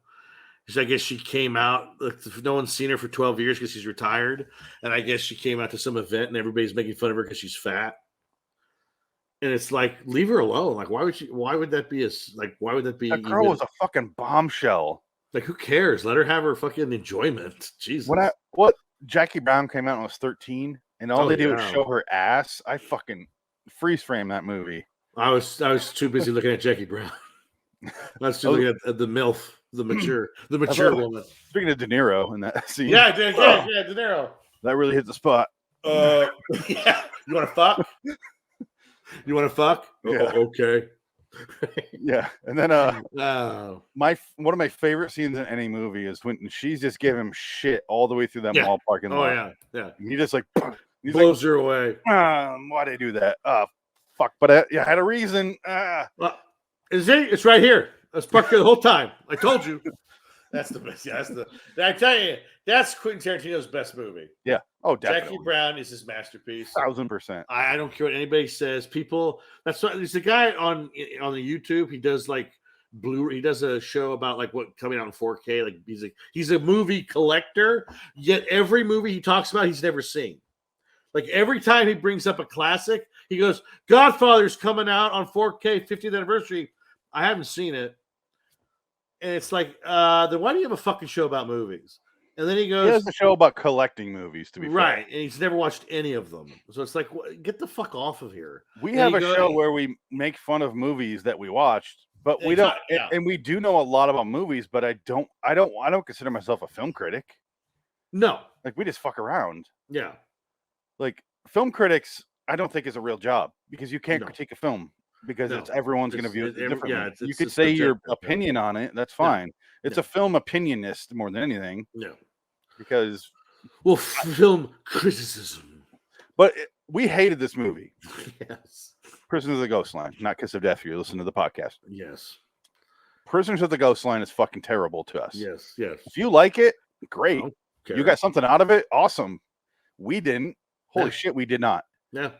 I guess she came out. No one's seen her for 12 years because she's retired. And I guess she came out to some event and everybody's making fun of her because she's fat. And it's like, leave her alone. Like, why would that be That girl was a fucking bombshell. like, who cares? Let her have her fucking enjoyment. Jesus. What Jackie Brown came out when I was 13, and all they did was show her ass. I fucking freeze frame that movie. I was too busy looking at Jackie Brown. I was too looking at the MILF, the mature woman. Speaking of De Niro in that scene, Yeah, De Niro. that really hit the spot. Yeah. You want to fuck? You want to fuck? Yeah. Oh, okay. Yeah, and then Oh. one of my favorite scenes in any movie is when she's just giving him shit all the way through that Yeah. mall parking lot. Oh yeah. And he just like he's Blows her away. like, why'd I do that? Fuck, but I had a reason. Well, it's right here. Let's park here the whole time. I told you. That's the best. Yeah, I tell you, that's Quentin Tarantino's best movie. Yeah. Oh, definitely. Jackie Brown is his masterpiece. 1000%. I don't care what anybody says. People, that's why there's a guy on the YouTube. He does like He does a show about like what coming out in 4K. Like he's a movie collector. Yet every movie he talks about, he's never seen. Like every time he brings up a classic, he goes, "Godfather's coming out on 4K 50th anniversary." I haven't seen it. And it's like, then why do you have a fucking show about movies? And then he goes, He has a show about collecting movies, to be right, fair. and he's never watched any of them. So it's like, get the fuck off of here. We And have you a go- show where we make fun of movies that we watched, But we They don't, cut- yeah. and we do know a lot about movies. But I don't consider myself a film critic. No. Like we just fuck around. Yeah. Like film critics, I don't think is a real job because you can't No. critique a film because No. it's everyone's going to It's- view it it- differently. yeah, you it's could just say your subjective, yeah. opinion on it. That's Yeah. fine. It's Yeah. a film opinionist more than anything No. because. Well, film criticism. But we hated this movie. Yes. Prisoners of the Ghost Line, not Kiss of Death. If you listen to the podcast, Yes. Prisoners of the Ghost Line is fucking terrible to us. Yes. Yes. If you like it, great. I don't You care. got something out of it, awesome. We didn't. Holy Yeah. shit, we did not. Yeah.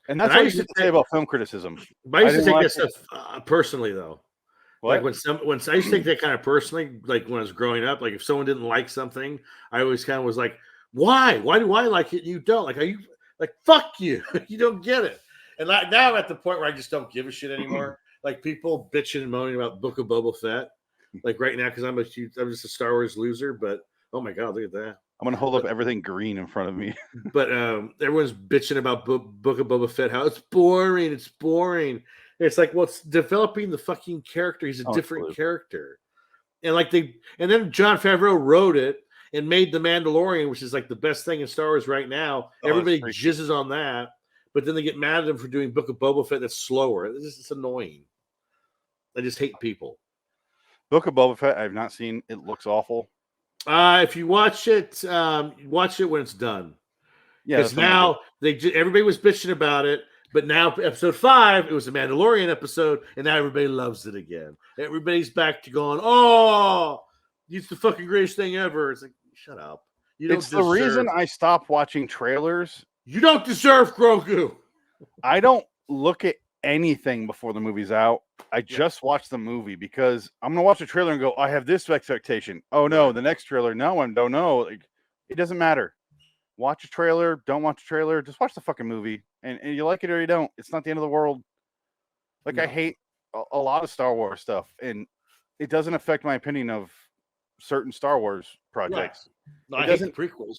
And that's And I what used you to have to say take- about film criticism. But I used to didn't take like that stuff personally, though. What? Like when I used to take that kind of personally, like when I was growing up, like if someone didn't like something, I always kind of was like, why? Why do I like it and you don't? Like, are you like, fuck you? You don't get it. And now I'm at the point where I just don't give a shit anymore. Like people bitching and moaning about Book of Boba Fett, like right now, because I'm just a Star Wars loser, but oh my God, look at that. I'm gonna hold up everything green in front of me. But everyone's bitching about Book of Boba Fett, how it's boring. It's boring. It's like, well, it's developing the fucking character. He's a different absolutely. character. And then Jon Favreau wrote it and made The Mandalorian, which is like the best thing in Star Wars right now. Oh, Everybody it's jizzes on that, but then they get mad at him for doing Book of Boba Fett that's slower. It's annoying. I just hate people. Book of Boba Fett, I've not seen. It looks awful. If you watch it when it's done. Yeah, Because that's what I'm now everybody was bitching about it, but now episode 5, it was a Mandalorian episode, and now everybody loves it again. Everybody's back to going, oh, it's the fucking greatest thing ever. It's like, shut up. You don't It's the reason I stopped watching trailers. You don't deserve Grogu. I don't look at anything before the movie's out. I just watch the movie because I'm gonna watch the trailer and go, I have this expectation. Oh no, the next trailer, no, I don't know. Like, it doesn't matter. Watch a trailer, don't watch a trailer, just watch the fucking movie. And you like it or you don't. It's not the end of the world. Like, I hate a lot of Star Wars stuff, and it doesn't affect my opinion of certain Star Wars projects. No, It I hate the doesn't- prequels.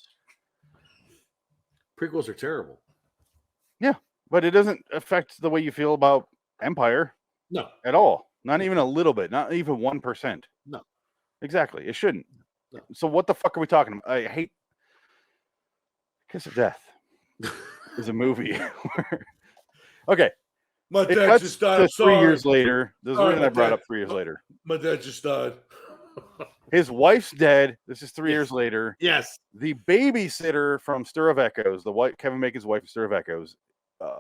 Prequels are terrible. But it doesn't affect the way you feel about Empire No. at all. Not even a little bit. Not even 1%. No. Exactly. It shouldn't. No. So what the fuck are we talking about? I hate Kiss of Death is a movie. Okay. My It cuts to 3 years later. There's a Sorry, reason I my brought dad- up 3 years later. My dad just died. His wife's dead. This is 3 Yes. years later. Yes. The babysitter from Stir of Echoes, the white Kevin Bacon's wife in Stir of Echoes,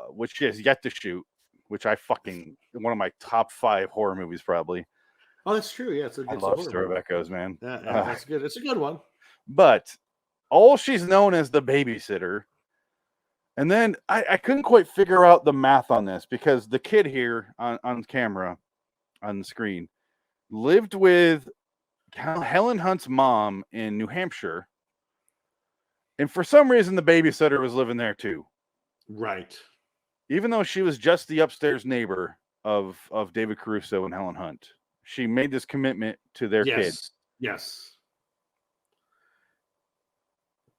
which she has yet to shoot, which I fucking one of my top 5 horror movies probably. Oh, that's true. Yeah, it's a I good love Stir of Echoes, man. Yeah, that's good. It's a good one. But all she's known as the babysitter. And then I couldn't quite figure out the math on this because the kid here on camera, on the screen, lived with Helen Hunt's mom in New Hampshire. And for some reason, the babysitter was living there too. Right. Even though she was just the upstairs neighbor of David Caruso and Helen Hunt. She made this commitment to their kid. Yes.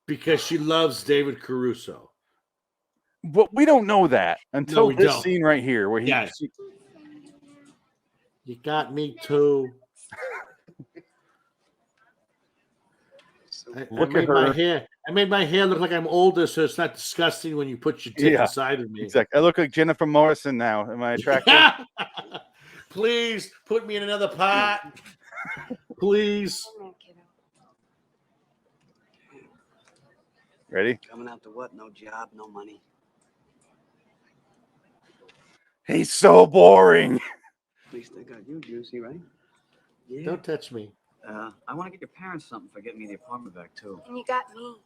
Because she loves David Caruso. But we don't know that until we this don't. scene right here where he Yes. You got me too. Look at her. I made my hair look like I'm older, so it's not disgusting when you put your tip Yeah, inside of me. Exactly. I look like Jennifer Morrison now. Am I attractive? Please put me in another pot. Please. Ready? Coming out to what? No job, no money. He's so boring. At least I got you, Juicy, right? Yeah. Don't touch me. I want to get your parents something for getting me the apartment back, too. And you got me.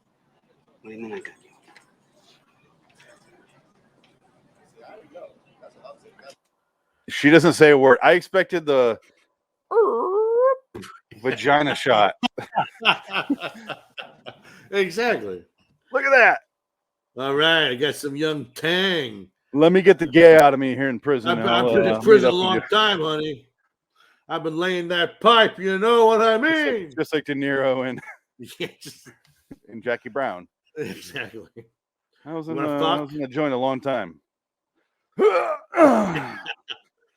What do you mean I got you? She doesn't say a word. I expected the vagina shot. Exactly. Look at that. All right, I got some young tang. Let me get the gay out of me here in prison. I've and I'll, been in meet prison a up with long you. time, honey. I've been laying that pipe. You know what I mean? Just like De Niro and Yeah, just- Jackie Brown. exactly. I was in Wanna I fuck? was in the joint a long time.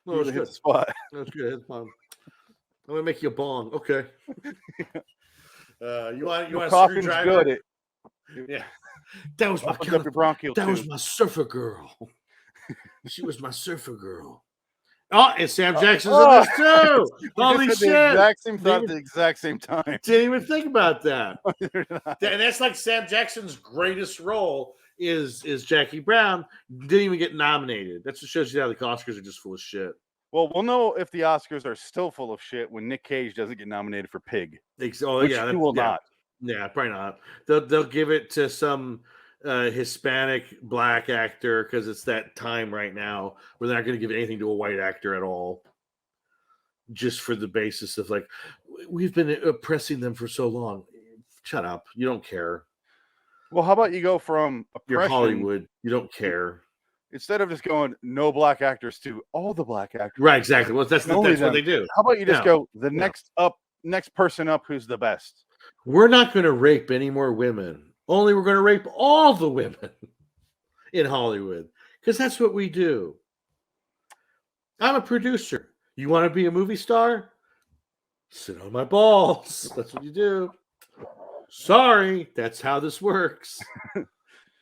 No, it's Really hit good. the spot. That's good. It's fine. I'm gonna make you a bong. Okay. You want a Coffin's screwdriver? good. Yeah. That was my Opens up your bronchial that was tube. my surfer girl. She was my surfer girl. Oh, and Sam Jackson's in this too. We Holy just shit! had the exact same thought at Didn't the exact same time. even think about that. They're not. And that's like Sam Jackson's greatest role is Jackie Brown. Didn't even get nominated. That's what shows you how the Oscars are just full of shit. Well, we'll know if the Oscars are still full of shit when Nick Cage doesn't get nominated for Pig, Oh which yeah, he will not. Yeah, probably not. They'll give it to some Hispanic black actor because it's that time right now where they're not going to give anything to a white actor at all, just for the basis of like we've been oppressing them for so long. Shut up! You don't care. Well, how about you go from You're oppression Hollywood. You don't care. instead of just going no black actors to all the black actors? Right? Exactly. Well, that's Only what them. they do. How about you just Yeah. go the next person up who's the best? We're not going to rape any more women. Only we're going to rape all the women in Hollywood because that's what we do. I'm a producer. You want to be a movie star? Sit on my balls. That's what you do. Sorry, that's how this works.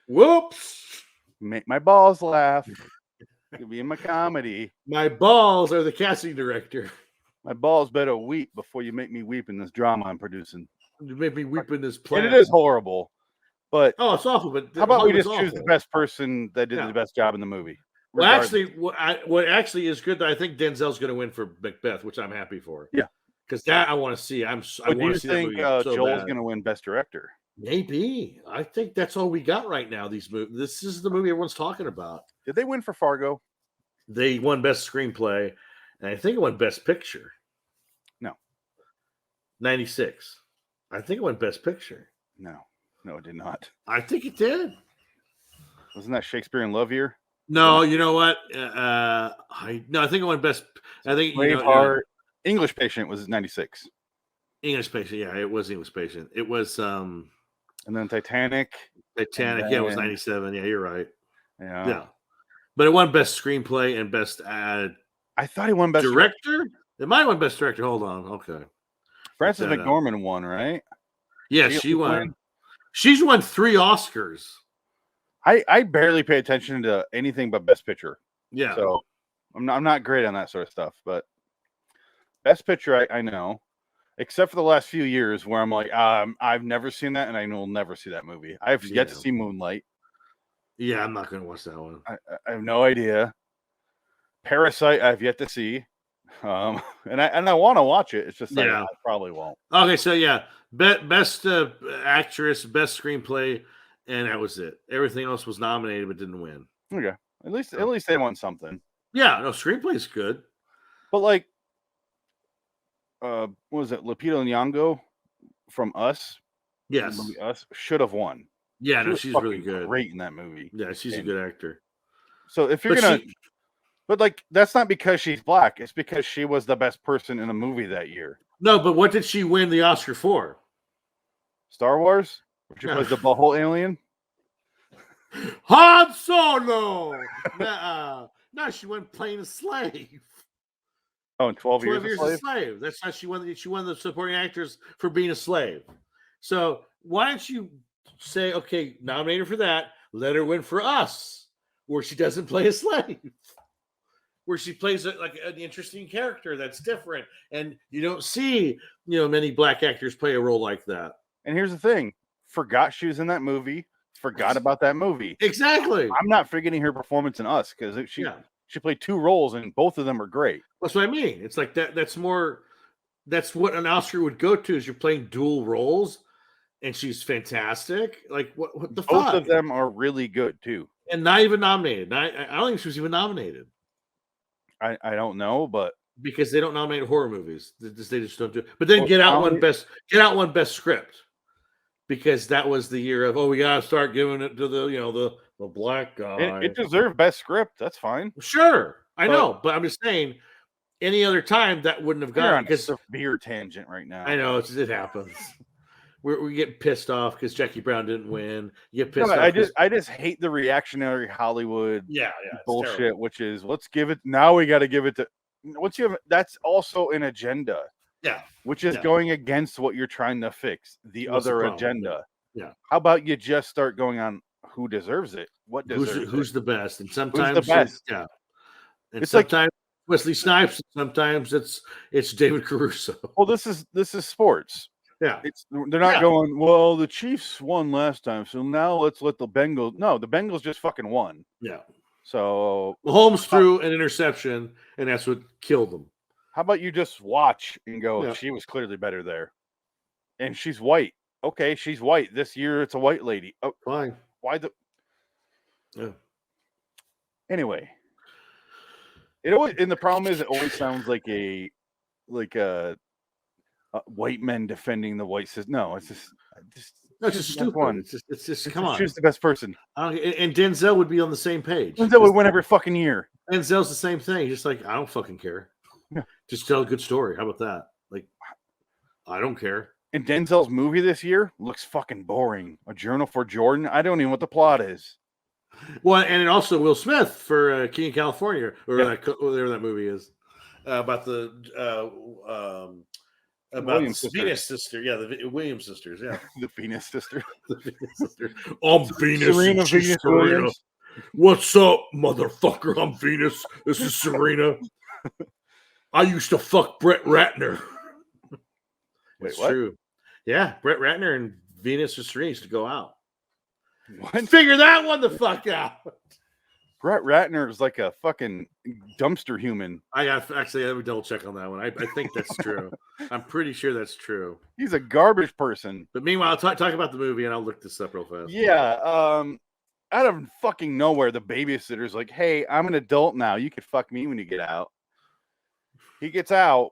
Whoops. Make my balls laugh. Could be in my comedy. My balls are the casting director. My balls better weep before you make me weep in this drama I'm producing. You made me weep in this play. And it is horrible. But Oh, it's awful. But how about we just Hollywood's choose the awful. best person that did Yeah. the best job in the movie? Well, regardless. actually, what actually is good, I think Denzel's going to win for Macbeth, which I'm happy for. Yeah. Because that I want to see. I But do want you to see that think movie so Joel's bad. going to win Best Director? Maybe. I think that's all we got right now. These movies. This is the movie everyone's talking about. Did they win for Fargo? They won Best Screenplay, and I think it won Best Picture. No. 96. I think it won Best Picture. No, it did not. I think it did. Wasn't that Shakespeare in Love Year? No, you know what? I think it won Best. I think Braveheart. English Patient was 96. English Patient. Yeah, it was English Patient. It was And then Titanic. Titanic. Yeah, it was 97. Yeah, you're right. Yeah. Yeah, but it won Best Screenplay and Best I thought he won Best Director. It might win Best Director. Hold on. Okay. Frances that up. McDormand won, right? Yeah, She she won? won. She's won 3 Oscars. I barely pay attention to anything but Best Picture. Yeah. So I'm not great on that sort of stuff. But Best Picture, I know. Except for the last few years where I'm like, I've never seen that and I will never see that movie. I've yet to Yeah. see Moonlight. Yeah, I'm not going to watch that one. I have no idea. Parasite, I've yet to see. And I want to watch it. It's just like, Yeah. I probably won't. Okay, so yeah, best actress, best screenplay, and that was it. Everything else was nominated but didn't win. Okay. At least they won something. Yeah, no, screenplay is good. But like, what was it? Lupita Nyong'o from Us. Yes. The movie Us should have won. Yeah, She no, was she's really fucking good. Great in that movie. Yeah, she's a And- good actor. So if you're But gonna, she- but like that's not because she's black. It's because she was the best person in a movie that year. No, but what did she win the Oscar for? Star Wars, where she No. plays the butthole alien. Han Solo. No, she won playing a slave. Oh, and 12 12 years years a a slave. slave. That's how she won. She won the supporting actors for being a slave. So why don't you say, okay, nominate her for that? Let her win for Us, where she doesn't play a slave, where she plays like an interesting character that's different, and you don't see many black actors play a role like that. And here's the thing: forgot she was in that movie. Forgot about that movie. Exactly. I'm not forgetting her performance in Us because she played 2 roles and both of them are great. That's what I mean. It's like that. That's what an Oscar would go to, is you're playing dual roles, and she's fantastic. Like what the Both fuck? of them are really good too. And not even nominated. I don't think she was even nominated I don't know, but because they don't nominate horror movies. They just don't do it. But then Well, Get Out nominate- one best script, because that was the year of we gotta start giving it to the black guy. it deserved best script. That's fine. Sure, I But- know, but I'm just saying, any other time that wouldn't have You're gone on a because severe tangent right now. I know it happens. we get pissed off because Jackie Brown didn't win. You get pissed No, off. I just hate the reactionary Hollywood It's bullshit, terrible. which is let's give it now. We got to give it to once you have that's also an agenda, Yeah. which is Yeah. going against what you're trying to fix. The What's the other problem? agenda. Yeah. How about you just start going on who deserves it? What deserves Who's it? the best? And sometimes Who's the best? yeah. And It's like- sometimes Wesley Snipes. And sometimes it's David Caruso. Well, this is sports. Yeah. They're not going, well, the Chiefs won last time, so now let's let the Bengals. No, the Bengals just fucking won. Yeah. So Mahomes threw an interception, and that's what killed them. how about you just watch and go, Yeah. she was clearly better there. And she's white. Okay, she's white. This year it's a white lady. Oh, Fine. why the Yeah. anyway. It always and the problem is it always sounds like a white men defending the white system. No, it's just No, it's just stupid. one. It's just come on. Choose the best person. And Denzel would be on the same page. Denzel would win every fucking year. Denzel's the same thing. He's just like, I don't fucking care. Yeah. Just tell a good story. How about that? Like, I don't care. And Denzel's movie this year looks fucking boring. A Journal for Jordan. I don't even know what the plot is. Well, and also Will Smith for King of California, or Yeah. whatever that movie is, about the Williams the sister. Venus sister. Yeah, the Williams sisters. Yeah, The Venus sister. the Venus sister. I'm Venus. Serena and she's Venus Serena. Williams. What's up, motherfucker? I'm Venus. This is Serena. I used to fuck Brett Ratner. Wait, It's what? true. Yeah, Brett Ratner and Venus or Serena used to go out. What? Figure that one the fuck out. Brett Ratner is like a fucking dumpster human. I got actually. Let me double check on that one. I think that's true. I'm pretty sure that's true. He's a garbage person. But meanwhile, talk about the movie, and I'll look this up real fast. Yeah. Out of fucking nowhere, the babysitter's like, "Hey, I'm an adult now. You could fuck me when you get out." He gets out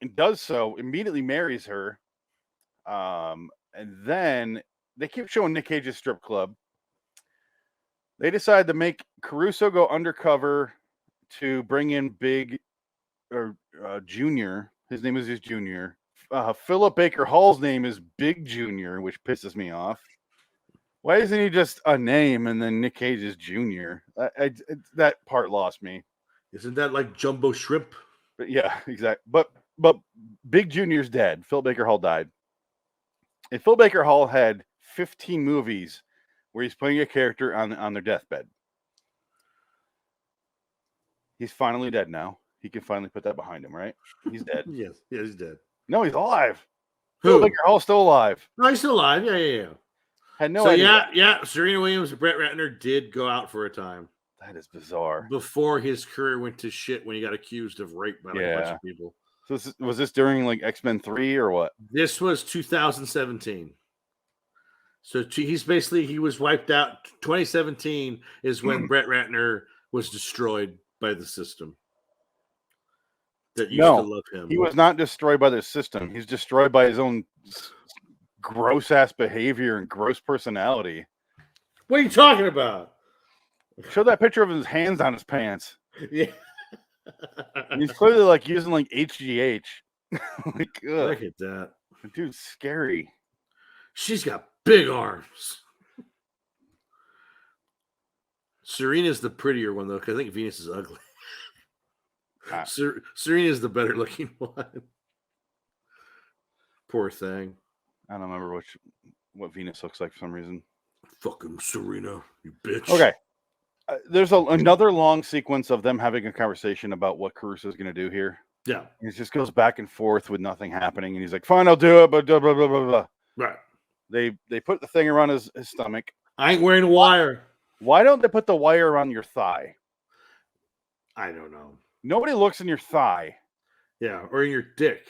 and does so. Immediately marries her. And then they keep showing Nick Cage's strip club. They decide to make Caruso go undercover to bring in Junior. His name is his Junior. Philip Baker Hall's name is Big Junior, which pisses me off. Why isn't he just a name and then Nick Cage is Junior? That part lost me. Isn't that like Jumbo Shrimp? But yeah, exactly. But Big Junior's dead. Phil Baker Hall died. And Phil Baker Hall had 15 movies where he's playing a character on their deathbed. He's finally dead now. He can finally put that behind him, right? He's dead. Yes, he's dead. No, he's alive. Who? Phil Baker Hall's still alive. No, he's still alive. Yeah. Had no So idea. yeah. Serena Williams and Brett Ratner did go out for a time That is bizarre. before his career went to shit when he got accused of rape by like a bunch Yeah. of people. So was this during like X-Men 3 or what? This was 2017. So he was wiped out. 2017 is when Brett Ratner was destroyed by the system that used No, to love him. He was not destroyed by the system. He's destroyed by his own gross ass behavior and gross personality. What are you talking about? Show that picture of his hands on his pants. Yeah. And he's clearly like using like HGH. Like, ugh, Look at that. the dude's scary. She's got big arms. Serena's the prettier one, though, because I think Venus is ugly. Ah. Serena's the better looking one. Poor thing. I don't remember what Venus looks like for some reason. Fucking Serena, you bitch. Okay. There's another long sequence of them having a conversation about what Caruso is going to do here. Yeah. And it just goes back and forth with nothing happening. And he's like, fine, I'll do it, but blah, blah, blah, blah, blah. Right. They put the thing around his stomach. I ain't wearing a wire. Why don't they put the wire around your thigh? I don't know. Nobody looks in your thigh. Yeah, or in your dick.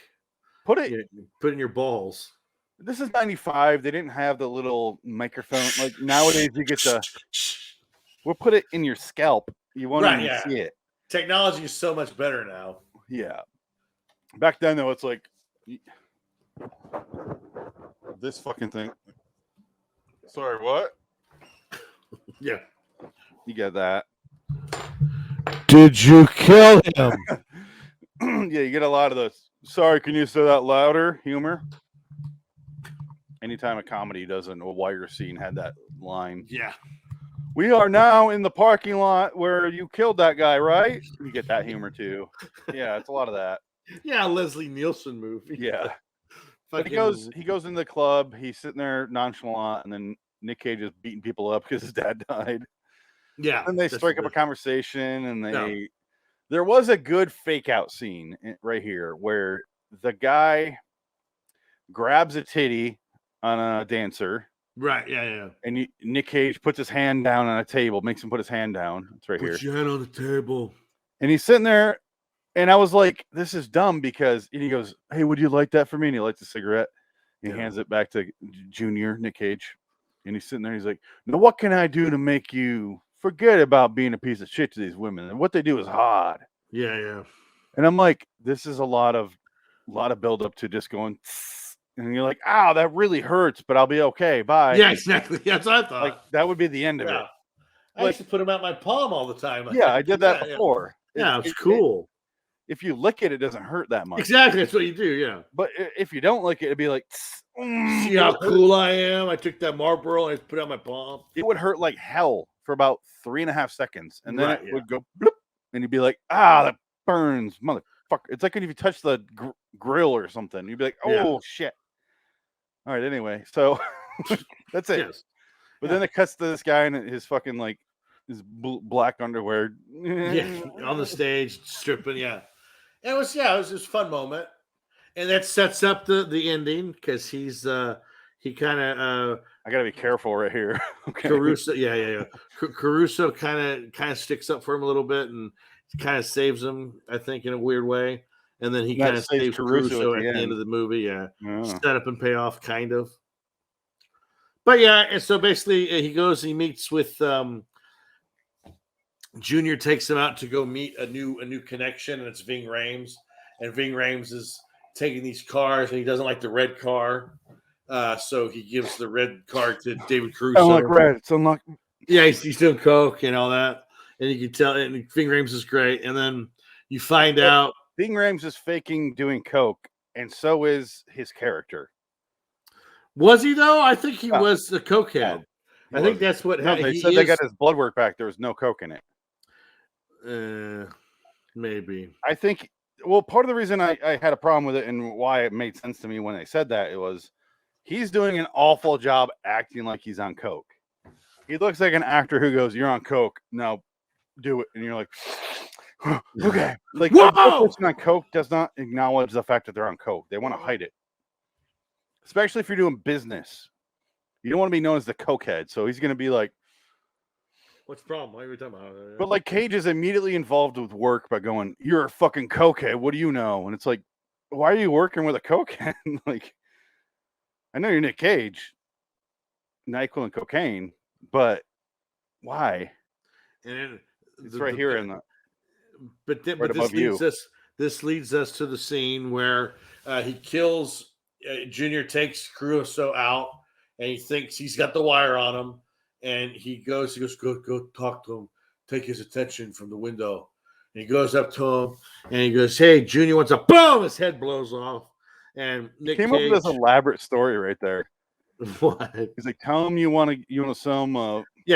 Put it. Yeah, put in your balls. This is 95. They didn't have the little microphone. Like nowadays, you get the. We'll put it in your scalp. You won't Right, even yeah. see it. Technology is so much better now. Yeah. Back then, though, it's like this fucking thing. Sorry, what? Yeah. You get that. Did you kill him? Yeah, you get a lot of those. Sorry, can you say that louder? Humor. anytime a comedy does a wire scene had that line. Yeah. We are now in the parking lot where you killed that guy, right? You get that humor too. Yeah, it's a lot of that. Yeah, Leslie Nielsen movie. Yeah. But he Fucking- goes in the club, he's sitting there nonchalant, and then Nick Cage is beating people up because his dad died. Yeah. And they that's strike up a the- conversation, and there was a good fake out scene right here where the guy grabs a titty on a dancer. Right, yeah. And Nick Cage puts his hand down on a table, makes him put his hand down. It's right here. Put your hand on the table. And he's sitting there, and I was like, this is dumb because and he goes, hey, would you like that for me? And he lights a cigarette. He hands it back to Junior, Nick Cage. And he's sitting there, he's like, now what can I do to make you forget about being a piece of shit to these women? And what they do is hard. Yeah. And I'm like, this is a lot of build up to just going, and you're like, ow, that really hurts, but I'll be okay. Bye. Yeah, exactly. That's what I thought. Like that would be the end of it. I used to put them out my palm all the time. Yeah, I did that before. Yeah, it's cool. If you lick it, it doesn't hurt that much. Exactly, that's what you do. Yeah. But if you don't lick it, it'd be like, see how cool I am. I took that Marlboro and I put it on my palm. It would hurt like hell for about 3.5 seconds, and then Right, it would go bloop, and you'd be like, ah, that burns, motherfucker. It's like if you touch the grill or something, you'd be like, oh shit. All right, anyway, so that's it. Yes. But then it cuts to this guy in his fucking like his black underwear. Yeah, on the stage stripping. Yeah, it was just a fun moment, and that sets up the ending because he kind of I gotta be careful right here. Okay. Caruso, yeah. Caruso kind of sticks up for him a little bit and kind of saves him, I think, in a weird way. And then he kind of saves Caruso at the end of the movie. Yeah. Set up and payoff, kind of. But yeah, and so basically he goes and he meets with Junior, takes him out to go meet a new connection, and it's Ving Rhames. And Ving Rhames is taking these cars, and he doesn't like the red car. So he gives the red car to David Caruso. Unlock red. It's unlocked. Yeah, he's doing coke and all that. And you can tell, and Ving Rhames is great. And then you find out Ving Rhames is faking doing coke, and so is his character. Was he though? I think he was the cokehead. I think that's what they said. They got his blood work back. There was no coke in it. Maybe. I think. Well, part of the reason I had a problem with it and why it made sense to me when they said that it was he's doing an awful job acting like he's on coke. He looks like an actor who goes, "You're on coke, now do it," and you're like, "Okay." Like a person on coke does not acknowledge the fact that they're on coke. They want to hide it, especially if you're doing business. You don't want to be known as the cokehead, so he's going to be like, "What's the problem? What are we talking about?" But like Cage is immediately involved with work by going, "You're a fucking cokehead. What do you know?" And it's like, why are you working with a cokehead? Like, I know you're Nick Cage, NyQuil and cocaine, but why? And it's right here in the. But this leads us to the scene where he kills Junior, takes Caruso out, and he thinks he's got the wire on him, and he goes, go talk to him, take his attention from the window. And he goes up to him, and he goes, "Hey, Junior wants a boom." His head blows off, and Nick came Cage, up with this elaborate story right there. What? He's like, "Tell him you want to sell him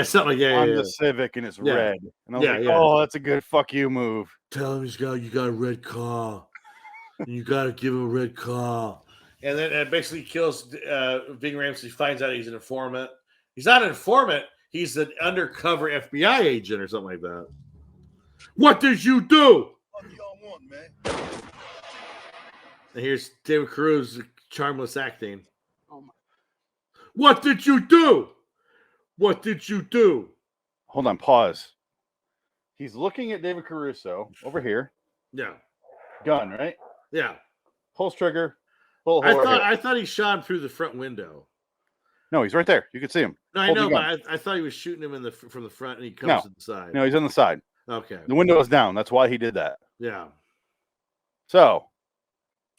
something like on the Civic, and it's red." And I was like, "Oh, that's a good fuck you move." Tell him you got a red car. You got to give him a red car. And then it basically kills Ving Rhames. He finds out he's an informant. He's not an informant. He's an undercover FBI agent or something like that. What did you do? What do y'all want, man? And here's David Caruso's charmless acting. Oh my. What did you do? What did you do? Hold on, pause. He's looking at David Caruso over here. Yeah. Gun, right? Yeah. Pulls trigger. I thought he shot him through the front window. No, he's right there. You can see him. No, I know, but I thought he was shooting him from the front, and he comes to the side. No, he's on the side. Okay. The window is down. That's why he did that. Yeah. So,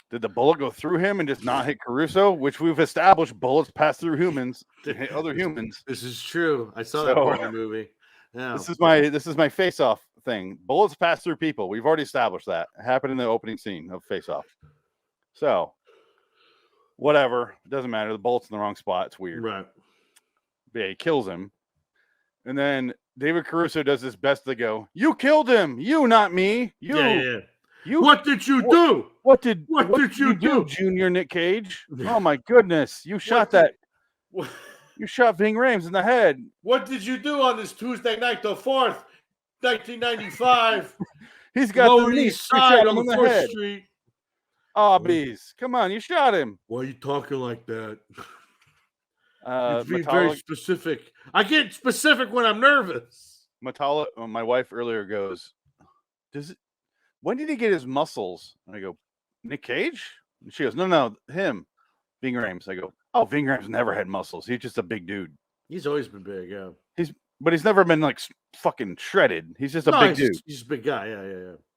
did the bullet go through him and just not hit Caruso? Which we've established bullets pass through humans to hit other humans. This is true. I saw that part of the movie. Yeah. This is my face-off thing. Bullets pass through people. We've already established that. It happened in the opening scene of Face Off. So, whatever. It doesn't matter. The bullet's in the wrong spot. It's weird. Right. But yeah, he kills him. And then David Caruso does his best to go, you killed him. You, not me. You. Yeah. You. What did you do? What did you do? Junior Nick Cage? Oh, my goodness. You shot You shot Ving Rhames in the head. What did you do on this Tuesday night, the 4th, 1995? He's got Lower the East Side on the 4th Street. Oh, bees. Come on. You shot him. Why are you talking like that? Be Metallic, very specific. I get specific when I'm nervous. Metallic, my wife earlier goes, when did he get his muscles? And I go, Nick Cage? And she goes, no, him. Ving Rhames. I go, oh, Ving Rhames never had muscles. He's just a big dude. He's always been big, yeah. But he's never been like fucking shredded. He's just a big dude. He's a big guy, yeah.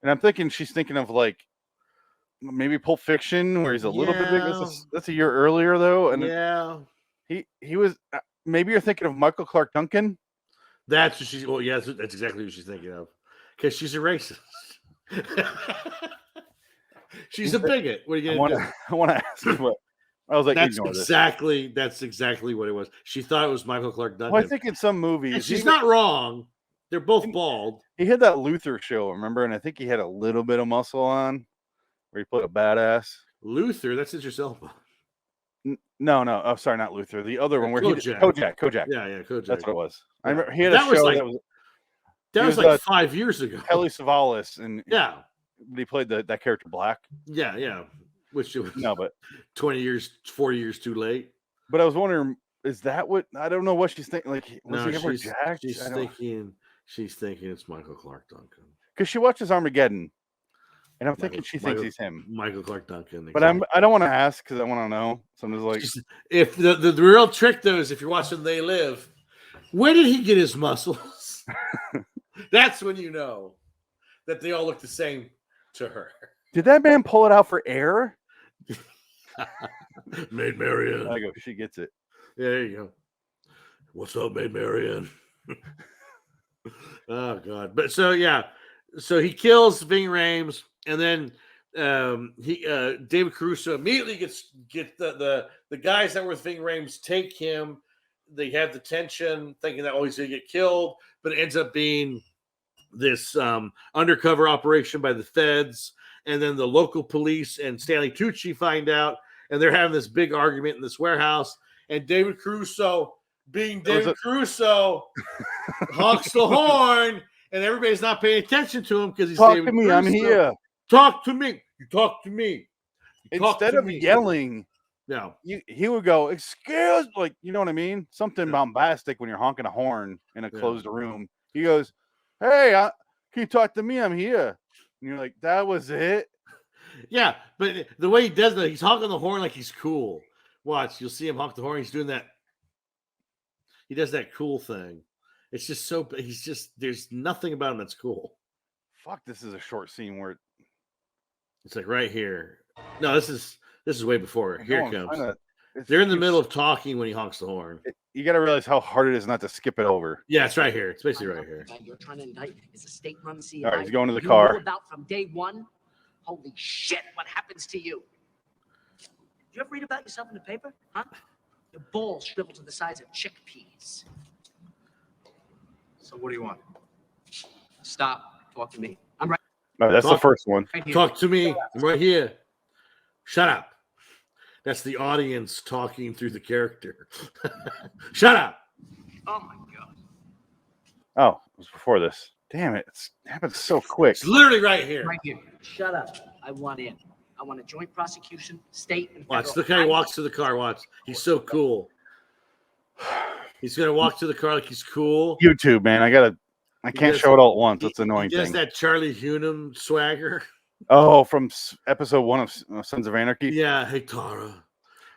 And I'm thinking she's thinking of like maybe Pulp Fiction, where he's a little bit big. That's a year earlier though, and yeah, he was. Maybe you're thinking of Michael Clark Duncan. That's what she's. Well, yeah, that's exactly what she's thinking of, because she's a racist. She's a bigot. What are you gonna do? I want to ask you what. I was like, that's exactly what it was. She thought it was Michael Clark Duncan. Well, I think in some movies, and she's not wrong. They're both bald. He had that Luther show, remember? And I think he had a little bit of muscle on, where he played a badass. Luther, that's Idris Elba. No. Oh, sorry, not Luther. The other one where Kojak. Kojak. Yeah, Kojak. That's what it was. Yeah. I remember he had a show that was like 5 years ago. Telly Savalas, and yeah, he played that character Black. Yeah. Which was but 20 years, 40 years too late. But I was wondering, is that what? I don't know what she's thinking. Like, was he ever jacked? She's thinking it's Michael Clark Duncan, because she watches Armageddon, and I'm thinking she thinks he's him, Michael Clark Duncan. But I don't want to ask because I want to know. So I'm just like, if the real trick though is if you're watching They Live, where did he get his muscles? That's when you know that they all look the same to her. Did that man pull it out for air? Maid Marian. I go, she gets it. Yeah, there you go. What's up, Maid Marian? Oh God! But so he kills Ving Rhames, and then David Caruso immediately get the guys that were with Ving Rhames take him. They have the tension, thinking that he's going to get killed, but it ends up being this undercover operation by the feds. And then the local police and Stanley Tucci find out, and they're having this big argument in this warehouse. And David Caruso, being David Caruso, honks the horn, and everybody's not paying attention to him because he's Talk David to me, Caruso. I'm here. Talk to me. You talk to me. Instead of yelling, yeah, he would go, excuse, like, you know what I mean? Something bombastic when you're honking a horn in a closed room. He goes, hey, can you talk to me? I'm here. And you're like, that was it? Yeah, but the way he does that, he's honking the horn like he's cool. Watch, you'll see him honk the horn. He's doing that. He does that cool thing. It's just there's nothing about him that's cool. Fuck, this is a short scene where it's like right here. No, this is way before. Here it comes. They're in the middle of talking when he honks the horn. You got to realize how hard it is not to skip it over. Yeah, it's right here. It's basically right here. You're trying to indict is a state-run CIA. All right, he's going to the car. You knew about from day one. Holy shit! What happens to you? Did you ever read about yourself in the paper? Huh? Your balls shriveled to the size of chickpeas. So what do you want? Stop. Talk to me. I'm right. No, that's the first one. Right here. Talk to me. I'm right here. Shut up. That's the audience talking through the character. Shut up. Oh my God. Oh, it was before this. Damn it. It happened so quick. It's literally right here. Right here. Shut up. I want in. I want a joint prosecution, state and Watch. federal. Look how he walks to the car. Watch. He's so cool. He's going to walk to the car like he's cool. YouTube, man. I can't show it all at once. That's the annoying thing. He thing. does that Charlie Hunnam swagger. Oh, from episode 1 of Sons of Anarchy. Yeah, hey Tara.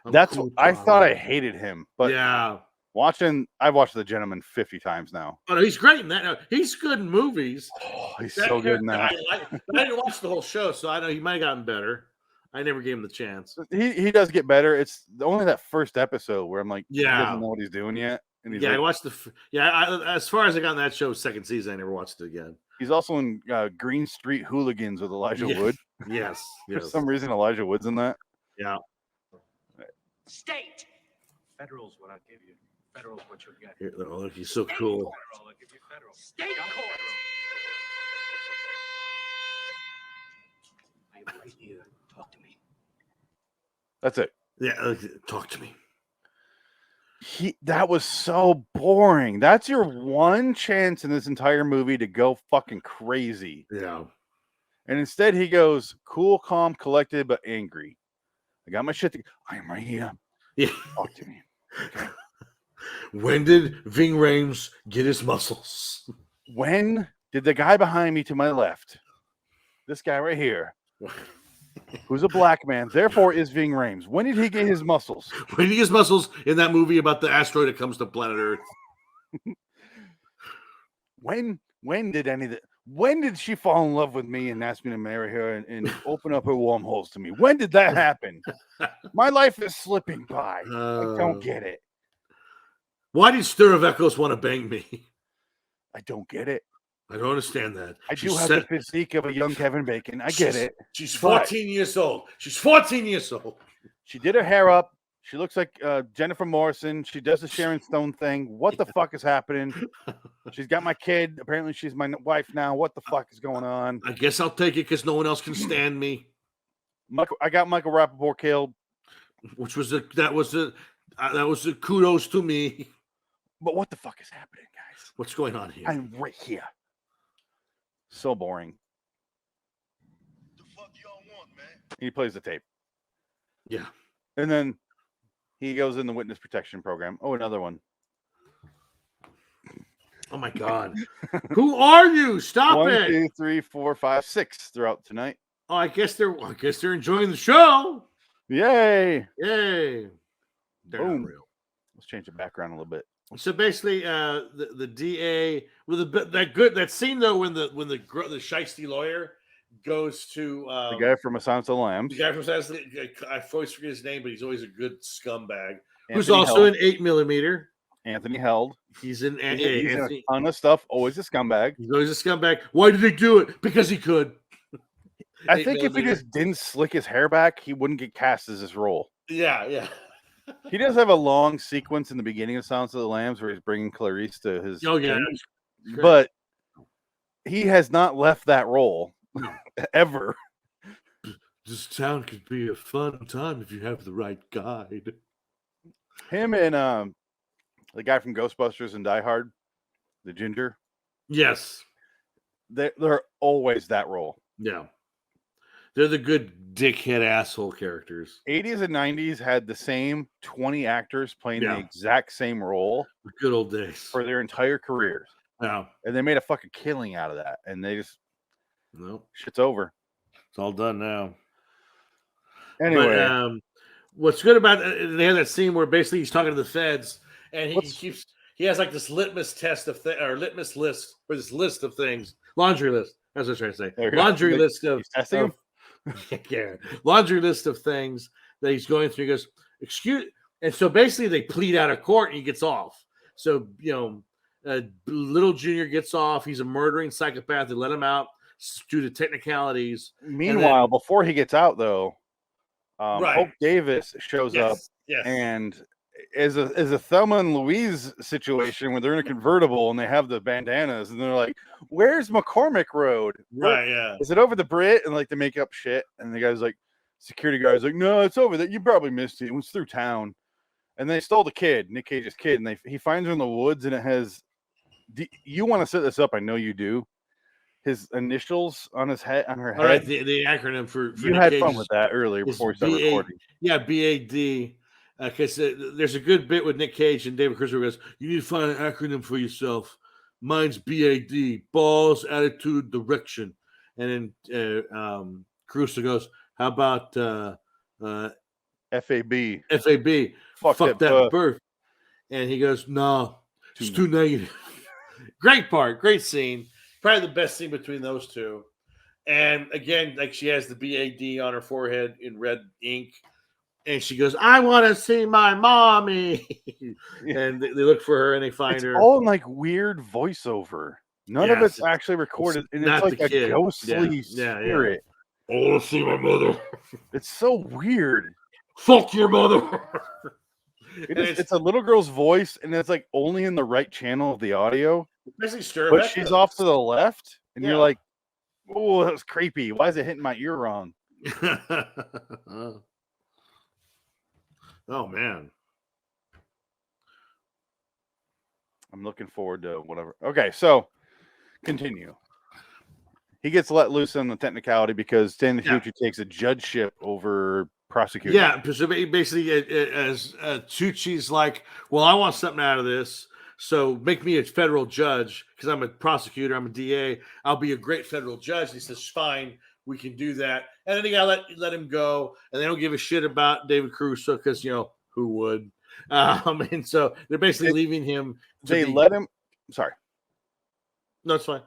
That's cool, Tara. I thought I hated him, but yeah, I've watched The Gentleman 50 times now. Oh, no, he's great in that. No, he's good in movies. Oh, he's so good in that. I didn't watch the whole show, so I know he might have gotten better. I never gave him the chance. He does get better. It's only that first episode where I'm like, yeah, he doesn't know what he's doing yet. And he's I watched as far as I got in that show, second season, I never watched it again. He's also in Green Street Hooligans with Elijah Wood. Yes. For some reason, Elijah Wood's in that. Yeah. State. Federal's what I'll give you. Federal's what you'll get. Here, oh, look, he's so State cool. court. Federal, I'll give you federal. State court. I'm right here. Talk to me. That's it. Yeah, talk to me. That was so boring. That's your one chance in this entire movie to go fucking crazy. Yeah. And instead he goes cool, calm, collected, but angry. I got my shit together. I am right here. Yeah. Talk to me. Okay. When did Ving Rhames get his muscles? When did the guy behind me to my left, this guy right here, who's a black man, therefore is Ving Rhames, when did he get his muscles? When did he get his muscles in that movie about the asteroid that comes to planet Earth? When did she fall in love with me and ask me to marry her and open up her wormholes to me? When did that happen? My life is slipping by. I don't get it. Why did Styrovekos want to bang me? I don't get it. I don't understand that. I do have the physique of a young Kevin Bacon. I get it. She's 14 years old. She's 14 years old. She did her hair up. She looks like Jennifer Morrison. She does the Sharon Stone thing. What the fuck is happening? She's got my kid. Apparently, she's my wife now. What the fuck is going on? I guess I'll take it because no one else can stand me. I got Michael Rappaport killed, Which was that was a kudos to me. but what the fuck is happening, guys? What's going on here? I'm right here. So boring. The fuck y'all want, man? He plays the tape, Yeah. and then he goes in the witness protection program. Oh, another one. Oh my God. Who are you? Stop 1, it. 2, 3, 4, 5, 6 throughout tonight. Oh, I guess they're enjoying the show. Yay! Yay. They're Boom. not real. Let's change the background a little bit. So basically, the DA with that scene though when the shiesty lawyer goes to The guy from A Silence of the Lambs. the guy from I always forget his name, but he's always a good scumbag. Who's Anthony also Held. in 8mm. Anthony Held. He's in He's in Anthony. a ton of stuff. Always a scumbag. He's always a scumbag. Why did they do it? Because he could. I think if he 8mm. just didn't slick his hair back, he wouldn't get cast as this role. Yeah. He does have a long sequence in the beginning of Silence of the Lambs where he's bringing Clarice to his. Oh yeah. king, but he has not left that role ever. This town could be a fun time if you have the right guide. Him and the guy from Ghostbusters and Die Hard, the ginger, Yes. they're always that role. Yeah. They're the good dickhead asshole characters. 80s and 90s had the same 20 actors playing Yeah. the exact same role The good old days. for their entire careers. Yeah. And they made a fucking killing out of that. And they just, No, shit's over. it's all done now. Anyway, But, what's good about they have that scene where basically he's talking to the feds and he has like this litmus test of or litmus list or this list of things, laundry list. That's what I was trying to say. There you go. Laundry list of he's testing him. yeah, laundry list of things that he's going through. He goes, excuse, and so basically they plead out of court and he gets off. So little Junior gets off. He's a murdering psychopath. They let him out due to technicalities. Meanwhile, before he gets out, though, Right. Hope Davis shows up, Yes. and is a Thelma and Louise situation where they're in a convertible and they have the bandanas, and they're like, "Where's McCormick Road? Right, yeah. Is it over the Brit?" And like they make up shit, and the guy's like, security guy's like, "No, it's over there. You probably missed it. It was through town." And they stole the kid, Nick Cage's kid, and he finds her in the woods, and it has. You want to set this up? I know you do. His initials on his head, on her head. All right, the acronym for You Nick had Cage fun with that earlier is before we started recording. Yeah, BAD. Because there's a good bit with Nick Cage and David Caruso goes, you need to find an acronym for yourself. Mine's BAD, balls, attitude, direction. And then Caruso goes, how about FAB. FAB? Fuck Fuck that birth. birth. And he goes, no, it's too negative. Great part, great scene. Probably the best scene between those two. And again, like she has the BAD on her forehead in red ink. And she goes, I want to see my mommy. And they look for her and they find It's her. all in like weird voiceover. None of Yes, it's actually recorded. And not it's like the a kid. ghostly Yeah, yeah. spirit. I want to see my mother. It's so weird. Fuck your mother. It's a little girl's voice, and it's like only in the right channel of the audio. Basically stir But she's off to the left, and you're Yeah. like, oh, that was creepy. Why is it hitting my ear wrong? Oh man. I'm looking forward to whatever. Okay, so continue. He gets let loose on the technicality because Stanley Tucci takes a judgeship over prosecutor. Yeah, so basically, as Tucci's like, well, I want something out of this, so make me a federal judge because I'm a prosecutor, I'm a DA, I'll be a great federal judge. And he says, fine, we can do that. And then they gotta let him go, and they don't give a shit about David Caruso because who would? And so they're basically leaving him. Let him. Sorry, no, it's fine.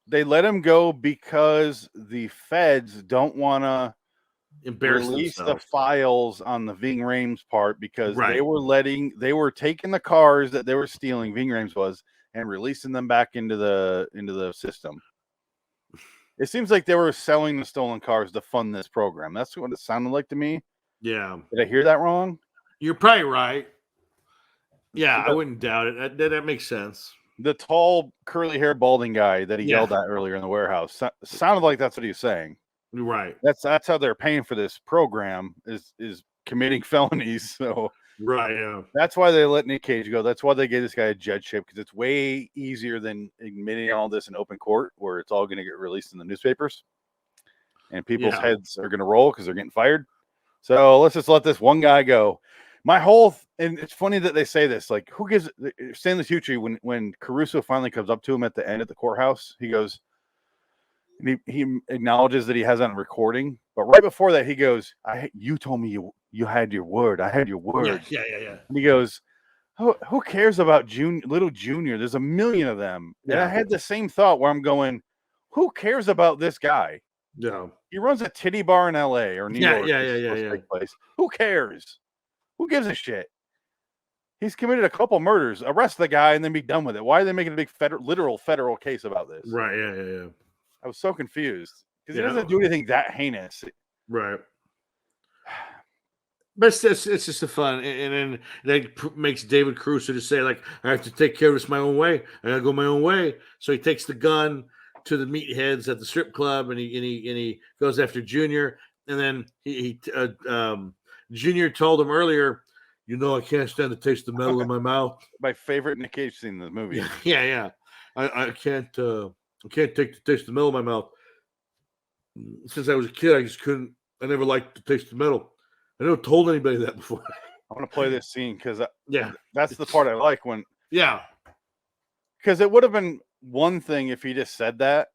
They let him go because the feds don't want to release the files on the Ving Rhames part because they were taking the cars that they were stealing, Ving Rhames was, and releasing them back into the system. It seems like they were selling the stolen cars to fund this program. That's what it sounded like to me. Yeah. Did I hear that wrong? You're probably right. Yeah, I wouldn't doubt it. That makes sense. The tall, curly hair, balding guy that he yelled at earlier in the warehouse sounded like that's what he was saying. Right. That's how they're paying for this program is committing felonies. So right, yeah. That's why they let Nick Cage go. That's why they gave this guy a judgeship because it's way easier than admitting all this in open court, where it's all going to get released in the newspapers, and people's heads are going to roll because they're getting fired. So let's just let this one guy go. And it's funny that they say this, like, who gives Stanley Tucci when Caruso finally comes up to him at the end at the courthouse, he goes, and he acknowledges that he has on recording, but right before that he goes, you told me you had your word. I had your word. Yeah. And he goes, who cares about little Junior? There's a million of them. Yeah. And I had the same thought where I'm going, who cares about this guy? Yeah. He runs a titty bar in LA or New York. Yeah. Place. Who cares? Who gives a shit? He's committed a couple murders. Arrest the guy and then be done with it. Why are they making a big literal federal case about this? Right. Yeah. I was so confused because he doesn't do anything that heinous. Right. But it's just a fun, and then that makes David Caruso to say, like, I have to take care of this my own way. I gotta go my own way. So he takes the gun to the meatheads at the strip club, and he goes after Junior. And then Junior told him earlier, I can't stand the taste of metal in my mouth. My favorite Nick Cage scene in the movie. Yeah. I can't take the taste of metal in my mouth. Since I was a kid, I just couldn't. I never liked the taste of metal. I never told anybody that before. I want to play this scene because that's the part I like when. Yeah. Because it would have been one thing if he just said that.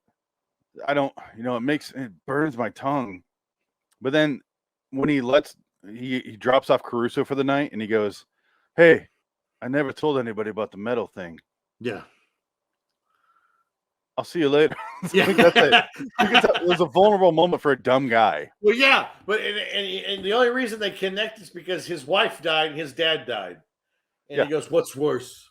I don't, it burns my tongue. But then when he drops off Caruso for the night and he goes, hey, I never told anybody about the metal thing. Yeah. I'll see you later. Yeah. That's it. It was a vulnerable moment for a dumb guy. Well, yeah, but and the only reason they connect is because his wife died and his dad died. And he goes, what's worse?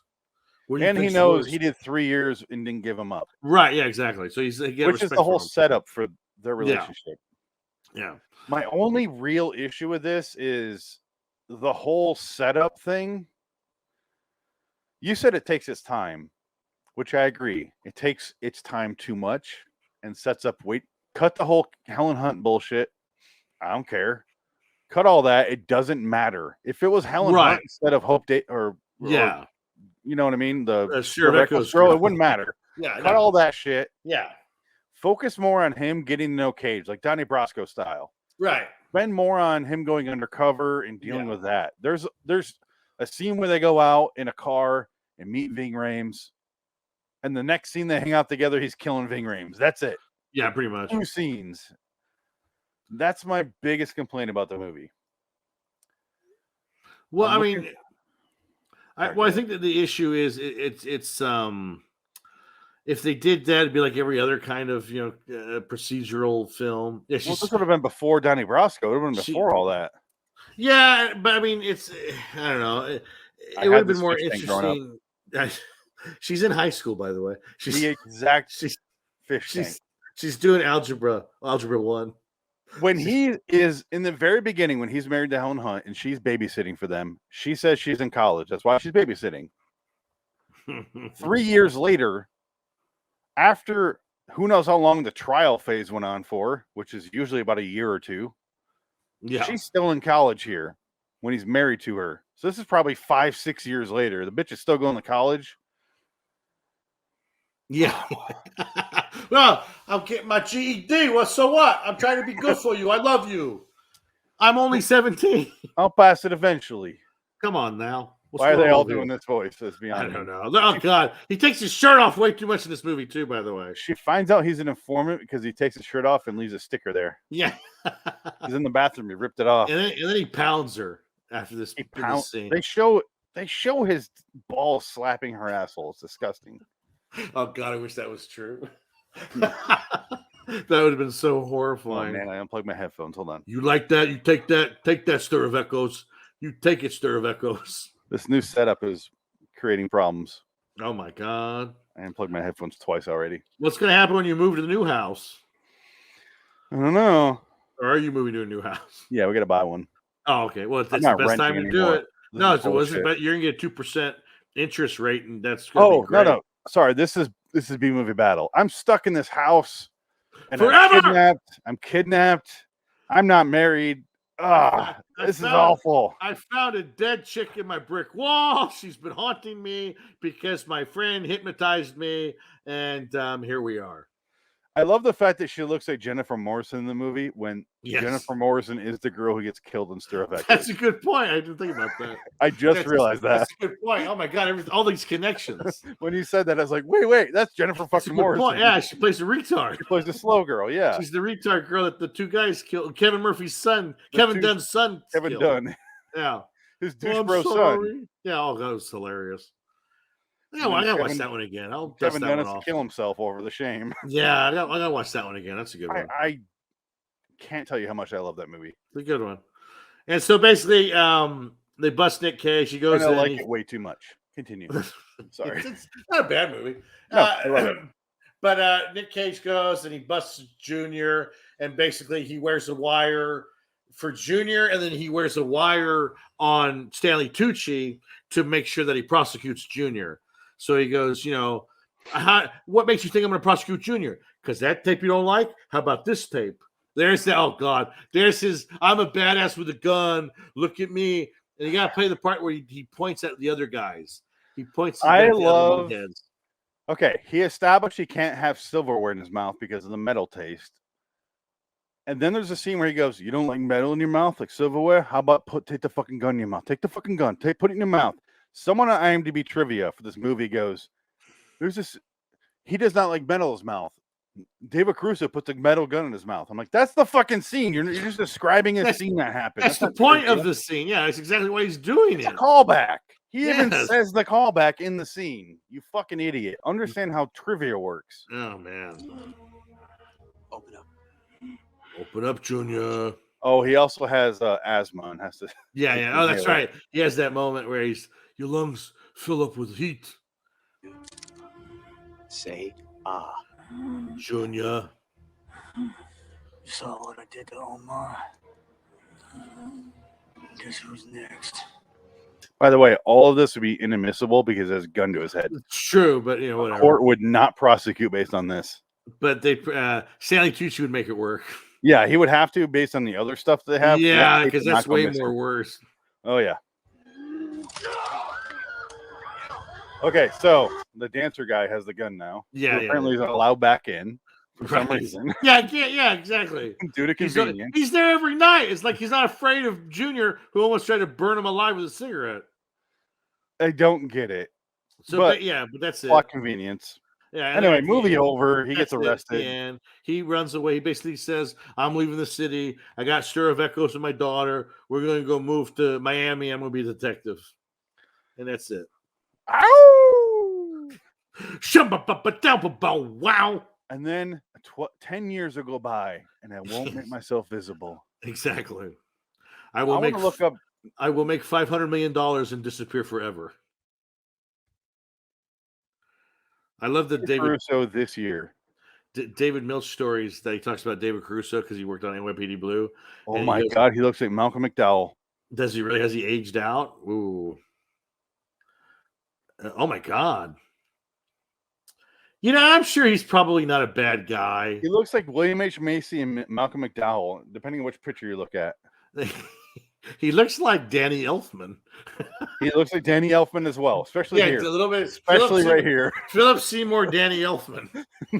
And he knows he did 3 years and didn't give him up. Right, yeah, exactly. So which is the whole setup for their relationship. Yeah. My only real issue with this is the whole setup thing. You said it takes its time, which I agree. It takes its time too much and sets up cut the whole Helen Hunt bullshit. I don't care. Cut all that. It doesn't matter. If it was Helen Hunt instead of Hope Day or you know what I mean? The girl, it wouldn't matter. Yeah. Cut all that shit. Yeah. Focus more on him getting to know Cage, like Donnie Brasco style. Right. Spend more on him going undercover and dealing with that. There's a scene where they go out in a car and meet Ving Rhames. And the next scene they hang out together, he's killing Ving Rhames. That's it. Yeah, pretty much. 2 scenes. That's my biggest complaint about the movie. Well, I think that the issue is it's if they did that, it'd be like every other kind of procedural film. Yeah, this would have been before Donnie Brasco. It would have been before all that. Yeah, but it's I don't know. It would have been more interesting. She's in high school, by the way. She's the exact fish tank. She's doing algebra 1. when he is in the very beginning, when he's married to Helen Hunt and she's babysitting for them, she says she's in college. That's why she's babysitting. 3 years later, after who knows how long the trial phase went on for, which is usually about a year or two, she's still in college here when he's married to her. So this is probably 5-6 years later. The bitch is still going to college. Yeah. Well, I'm getting my GED. Well, so what? I'm trying to be good for you. I love you. I'm only 17. I'll pass it eventually. Come on now. Why are they all doing this voice? Let's be I honest. don't know. Oh, God. He takes his shirt off way too much in this movie, too, by the way. She finds out he's an informant because he takes his shirt off and leaves a sticker there. Yeah. He's in the bathroom. He ripped it off. And then he pounds her after this, this scene. They show his balls slapping her asshole. It's disgusting. Oh, God, I wish that was true. That would have been so horrifying. Oh, man, I unplugged my headphones. Hold on. You like that? You take that. Take that, Stir of Echoes. You take it, Stir of Echoes. This new setup is creating problems. Oh, my God. I unplugged my headphones twice already. What's going to happen when you move to the new house? I don't know. Or are you moving to a new house? Yeah, we got to buy one. Oh, okay. Well, it's the not best time to do renting it. No, it wasn't. But you're going to get a 2% interest rate, and that's going to be great. No. Sorry, this is B-movie battle. I'm stuck in this house. And Forever! I'm kidnapped. I'm not married. This is awful. I found a dead chick in my brick wall. She's been haunting me because my friend hypnotized me, and here we are. I love the fact that she looks like Jennifer Morrison in the movie when Jennifer Morrison is the girl who gets killed in Stir of Echoes. That's a good point. I didn't think about that. I just realized that. That's a good point. Oh my God, all these connections. When you said that, I was like, wait, that's Jennifer fucking Morrison. Point. Yeah, she plays a retard. She plays the slow girl, yeah. She's the retard girl that the two guys killed. Kevin Murphy's son. Kevin Dunn's son. Kevin Dunn. Yeah. His douche bro son. Yeah, oh, that was hilarious. Yeah, well, I gotta watch that one again. Kevin Dunn has to kill himself over the shame. Yeah, I gotta watch that one again. That's a good one. I can't tell you how much I love that movie. It's a good one. And so basically, they bust Nick Cage. He goes. I like it way too much. Continue. Sorry, it's not a bad movie. No, I love it. But Nick Cage goes and he busts Junior, and basically he wears a wire for Junior, and then he wears a wire on Stanley Tucci to make sure that he prosecutes Junior. So he goes, what makes you think I'm going to prosecute Junior? Because that tape you don't like? How about this tape? There's the, oh God, there's his, I'm a badass with a gun. Look at me. And you got to play the part where he points at the other guys. He points at the other heads. Okay, he established he can't have silverware in his mouth because of the metal taste. And then there's a scene where he goes, you don't like metal in your mouth, like silverware? How about take the fucking gun in your mouth? Take the fucking gun. Put it in your mouth. Someone on IMDb trivia for this movie goes, he does not like metal in his mouth. David Caruso puts a metal gun in his mouth. I'm like, that's the fucking scene. You're just describing a scene that happened. That's the point of the scene. Yeah, that's exactly why he's doing it. It's a callback. He even says the callback in the scene. You fucking idiot. Understand how trivia works. Oh, man. Open up. Open up, Junior. Oh, he also has asthma and has to. Yeah. Oh, that's right. He has that moment where your lungs fill up with heat. Say Junior. You saw what I did to Omar. Guess who's next? By the way, all of this would be inadmissible because there's a gun to his head. It's true, but whatever. The court would not prosecute based on this. But Stanley Tucci would make it work. Yeah, he would have to based on the other stuff they have. Yeah, because that's way more worse. Oh yeah. Okay, so the dancer guy has the gun now. Yeah, apparently he's allowed back in for some reason. Yeah, exactly. Due to convenience. He's there every night. It's like he's not afraid of Junior, who almost tried to burn him alive with a cigarette. I don't get it. So, but that's it. Plot convenience. Yeah. Anyway, movie over. He gets arrested. And he runs away. He basically says, I'm leaving the city. I got Stir of Echoes with my daughter. We're going to go move to Miami. I'm going to be a detective. And that's it. Ow! Wow. And then 10 years will go by, and I won't make myself visible. Exactly. I will make $500 million and disappear forever. I love that David Caruso this year. David Milch stories that he talks about David Caruso because he worked on NYPD Blue. Oh And my God, he looks like Malcolm McDowell. Does he really? Has he aged out? Ooh. Oh my God. I'm sure he's probably not a bad guy. He looks like William H. Macy and Malcolm McDowell, depending on which picture you look at. He looks like Danny Elfman. He looks like Danny Elfman as well, especially here. A little bit. Especially right here. Philip Seymour, Danny Elfman.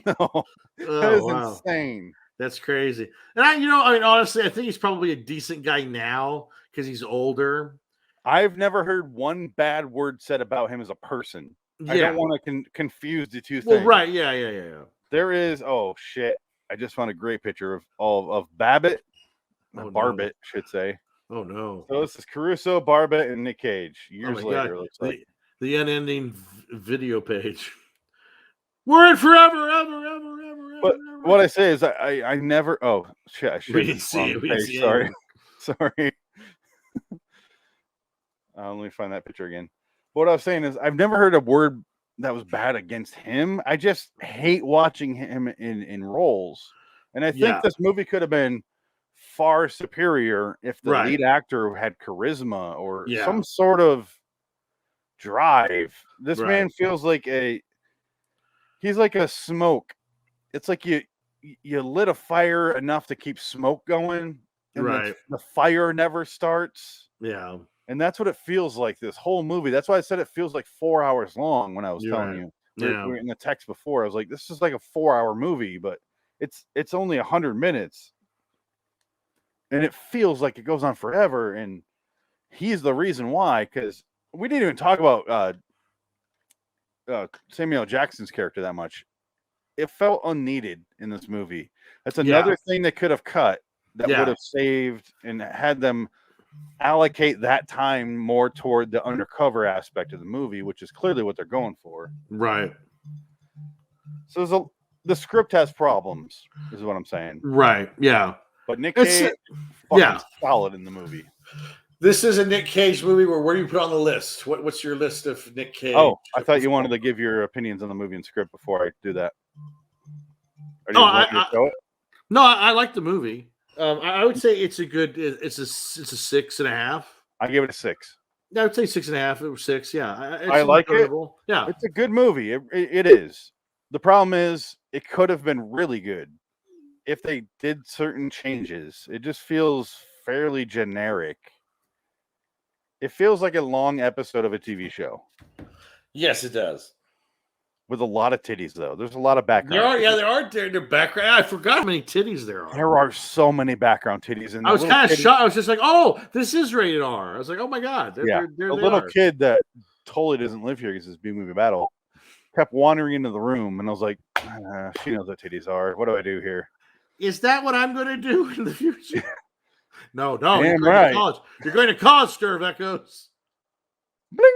No, that is insane. That's crazy. And honestly, I think he's probably a decent guy now because he's older. I've never heard one bad word said about him as a person. Yeah. I don't want to confuse the two things. Well, right. Yeah. There is, oh shit. I just found a great picture of Babbitt. Barbett, should say. Oh no. So this is Caruso, Barbett, and Nick Cage. Years later, it looks like. The unending video page. We're in forever, ever. But what I say is I never, oh shit, I should. We didn't see it. Sorry. Sorry. Let me find that picture again. What I was saying is I've never heard a word that was bad against him. I just hate watching him in roles. And I think this movie could have been far superior if the lead actor had charisma or some sort of drive. This man feels like he's like a smoke. It's like you lit a fire enough to keep smoke going, and the fire never starts. Yeah. And that's what it feels like this whole movie. That's why I said it feels like 4 hours long when I was telling you. We were in the text before. I was like, this is like a 4-hour movie, but it's only 100 minutes. And it feels like it goes on forever. And he's the reason why, because we didn't even talk about Samuel Jackson's character that much. It felt unneeded in this movie. That's another thing they could have cut that would have saved and had them allocate that time more toward the undercover aspect of the movie, which is clearly what they're going for. Right. So the script has problems, is what I'm saying. Right. Yeah. But Nick Cage, solid in the movie. This is a Nick Cage movie. Where do you put on the list? What's your list of Nick Cage? Oh, I thought you wanted to give your opinions on the movie and script before I do that. No, I like the movie. I would say it's a 6.5. I give it a 6. I would say 6.5 or 6. Yeah, I like it. Yeah, it's a good movie. It is. The problem is it could have been really good if they did certain changes. It just feels fairly generic. It feels like a long episode of a TV show. Yes, it does. With a lot of titties, though. There's a lot of background. There are. They're background. I forgot how many titties there are. There are so many background titties. I was kind of shocked. I was just like, oh, this is rated R. I was like, oh my God. The little kid that totally doesn't live here because it's B-movie battle kept wandering into the room, and I was like, she knows what titties are. What do I do here? Is that what I'm going to do in the future? No. Damn you're going to college. You're going to college, Stir of Echoes. Bling!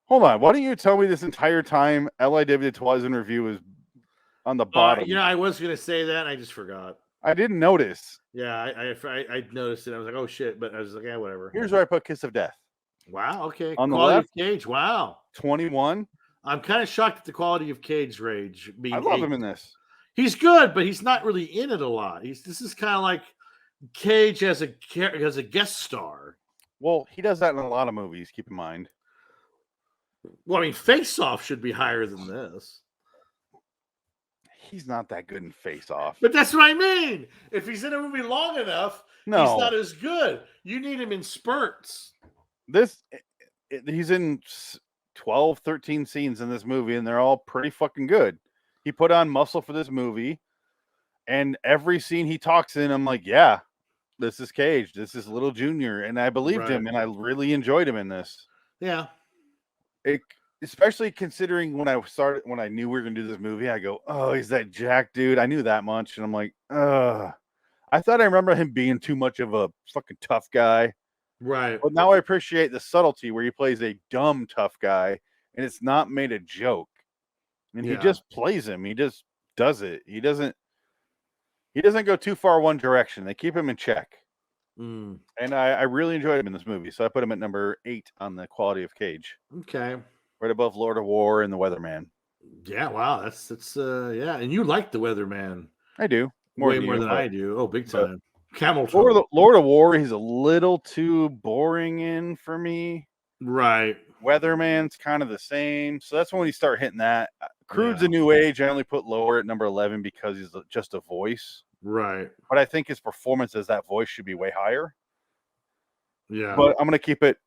Hold on. Why don't you tell me this entire time L.I. David Twizen review is on the bottom? I was going to say that. I just forgot. I didn't notice. Yeah, I noticed it. I was like, oh, shit. But I was like, yeah, whatever. Here's where I put Kiss of Death. Wow. Okay. On the quality left, of Cage. Wow. 21. I'm kind of shocked at the quality of Cage rage. I love him in this. He's good, but he's not really in it a lot. This is kind of like Cage as a guest star. Well, he does that in a lot of movies. Keep in mind. Well, I mean, Face Off should be higher than this. He's not that good in Face Off. But that's what I mean. If he's in a movie long enough, he's not as good. You need him in spurts. He's in 12, 13 scenes in this movie, and they're all pretty fucking good. He put on muscle for this movie, and every scene he talks in, I'm like, yeah, this is Cage. This is Little Junior, and I believed him, and I really enjoyed him in this. Yeah. Especially considering when I knew we were gonna do this movie, I go, oh, he's that Jack dude. I knew that much, and I'm like, I thought I remember him being too much of a fucking tough guy, right? But now I appreciate the subtlety where he plays a dumb tough guy, and it's not made a joke, and he just plays him. He just does it. He doesn't go too far one direction. They keep him in check. And I really enjoyed him in this movie, so I put him at number 8 on the quality of Cage. Okay, right above Lord of War and The Weatherman. Yeah, wow, that's yeah, and you like the Weatherman I do way than more you, than but I do. Oh, big but time. Camel toe. Lord of War, he's a little too boring in for me. Right. Weatherman's kind of the same, so that's when you start hitting that. Crude's Yeah. a new age. I only put lower at number 11 because he's just a voice. Right. But I think his performance as that voice should be way higher. Yeah. But I'm gonna keep it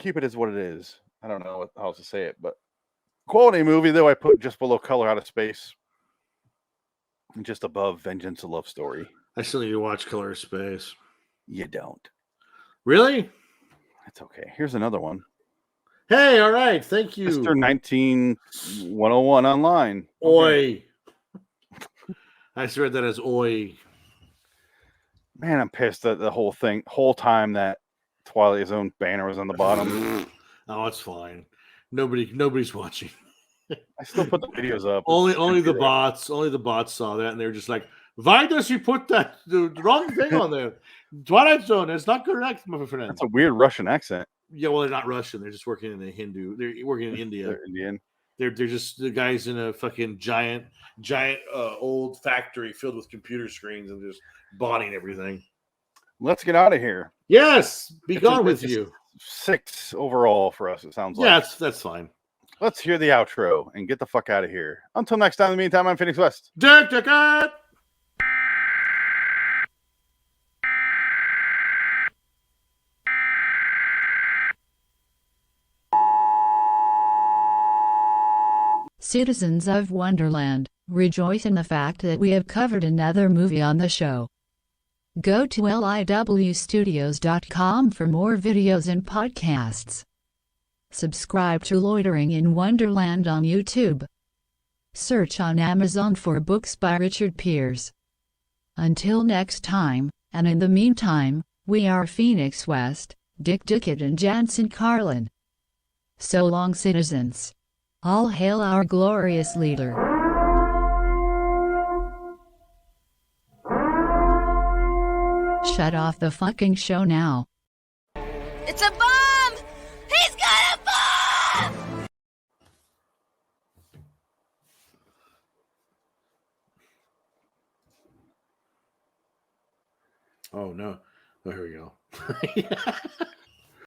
as what it is. I don't know how else to say it, but quality movie though I put just below Color Out of Space, and just above Vengeance: A Love Story. I still need to watch Color of Space. You don't. Really? That's okay. Here's another one. Hey, all right. Thank you. Mr. 19101 online. Oi. I just read that as oi. Man, I'm pissed that the whole time that Twilight Zone banner was on the bottom. Oh, it's fine. Nobody's watching. I still put the videos up. Only the bots saw that, and they were just like, "Why does he put the wrong thing on there? Twilight Zone, it's not correct, my friend." That's a weird Russian accent. Yeah, well, they're not Russian. They're just working in the Hindu. They're working in India. They're Indian. They're just the guys in a fucking giant old factory filled with computer screens and just botting everything. Let's get out of here. Yes, be gone with you. 6 overall for us, it sounds like. Yeah, that's fine. Let's hear the outro and get the fuck out of here. Until next time, in the meantime, I'm Phoenix West. Dick Ticket! Citizens of Wonderland, rejoice in the fact that we have covered another movie on the show. Go to liwstudios.com for more videos and podcasts. Subscribe to Loitering in Wonderland on YouTube. Search on Amazon for books by Richard Pierce. Until next time, and in the meantime, we are Phoenix West, Dick Dickett and Jansen Carlin. So long, citizens. All hail our glorious leader. Shut off the fucking show now. It's a bomb! He's got a bomb! Oh no. Oh, here we go.